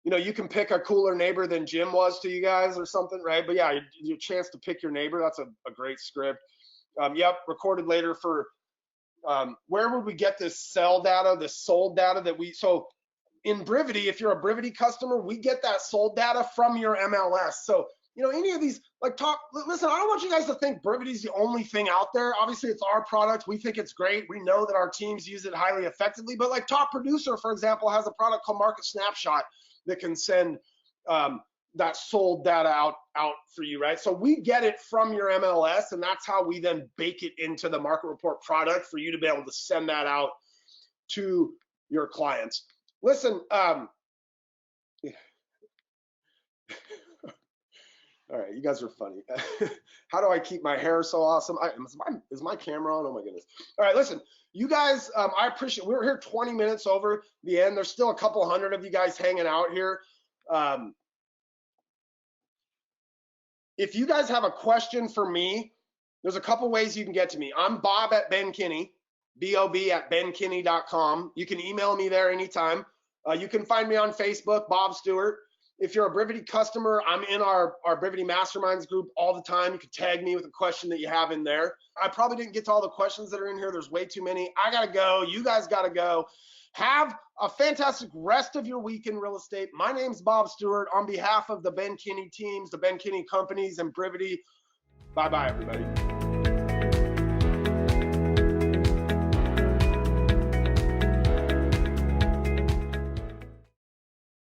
you can pick a cooler neighbor than Jim was to you guys or something, right? But yeah, your chance to pick your neighbor. That's a great script. Yep, recorded later for, where would we get this sell data, this sold data that so in Brivity, if you're a Brivity customer, we get that sold data from your MLS. So, any of these, listen, I don't want you guys to think Brivity is the only thing out there. Obviously, it's our product. We think it's great. We know that our teams use it highly effectively. But like Top Producer, for example, has a product called Market Snapshot that can send that sold data out for you, right? So we get it from your MLS, and that's how we then bake it into the Market Report product for you to be able to send that out to your clients. Listen, all right, you guys are funny. How do I keep my hair so awesome? Is my camera on? Oh my goodness. All right, listen, you guys, I appreciate, we're here 20 minutes over the end. There's still a couple hundred of you guys hanging out here. If you guys have a question for me, there's a couple ways you can get to me. I'm Bob at Ben Kinney, bob@benkinney.com. You can email me there anytime. You can find me on Facebook, Bob Stewart. If you're a Brivity customer, I'm in our Brivity Masterminds group all the time. You can tag me with a question that you have in there. I probably didn't get to all the questions that are in here. There's way too many. I got to go. You guys got to go. Have a fantastic rest of your week in real estate. My name's Bob Stewart. On behalf of the Ben Kinney teams, the Ben Kinney companies, and Brivity, bye-bye, everybody.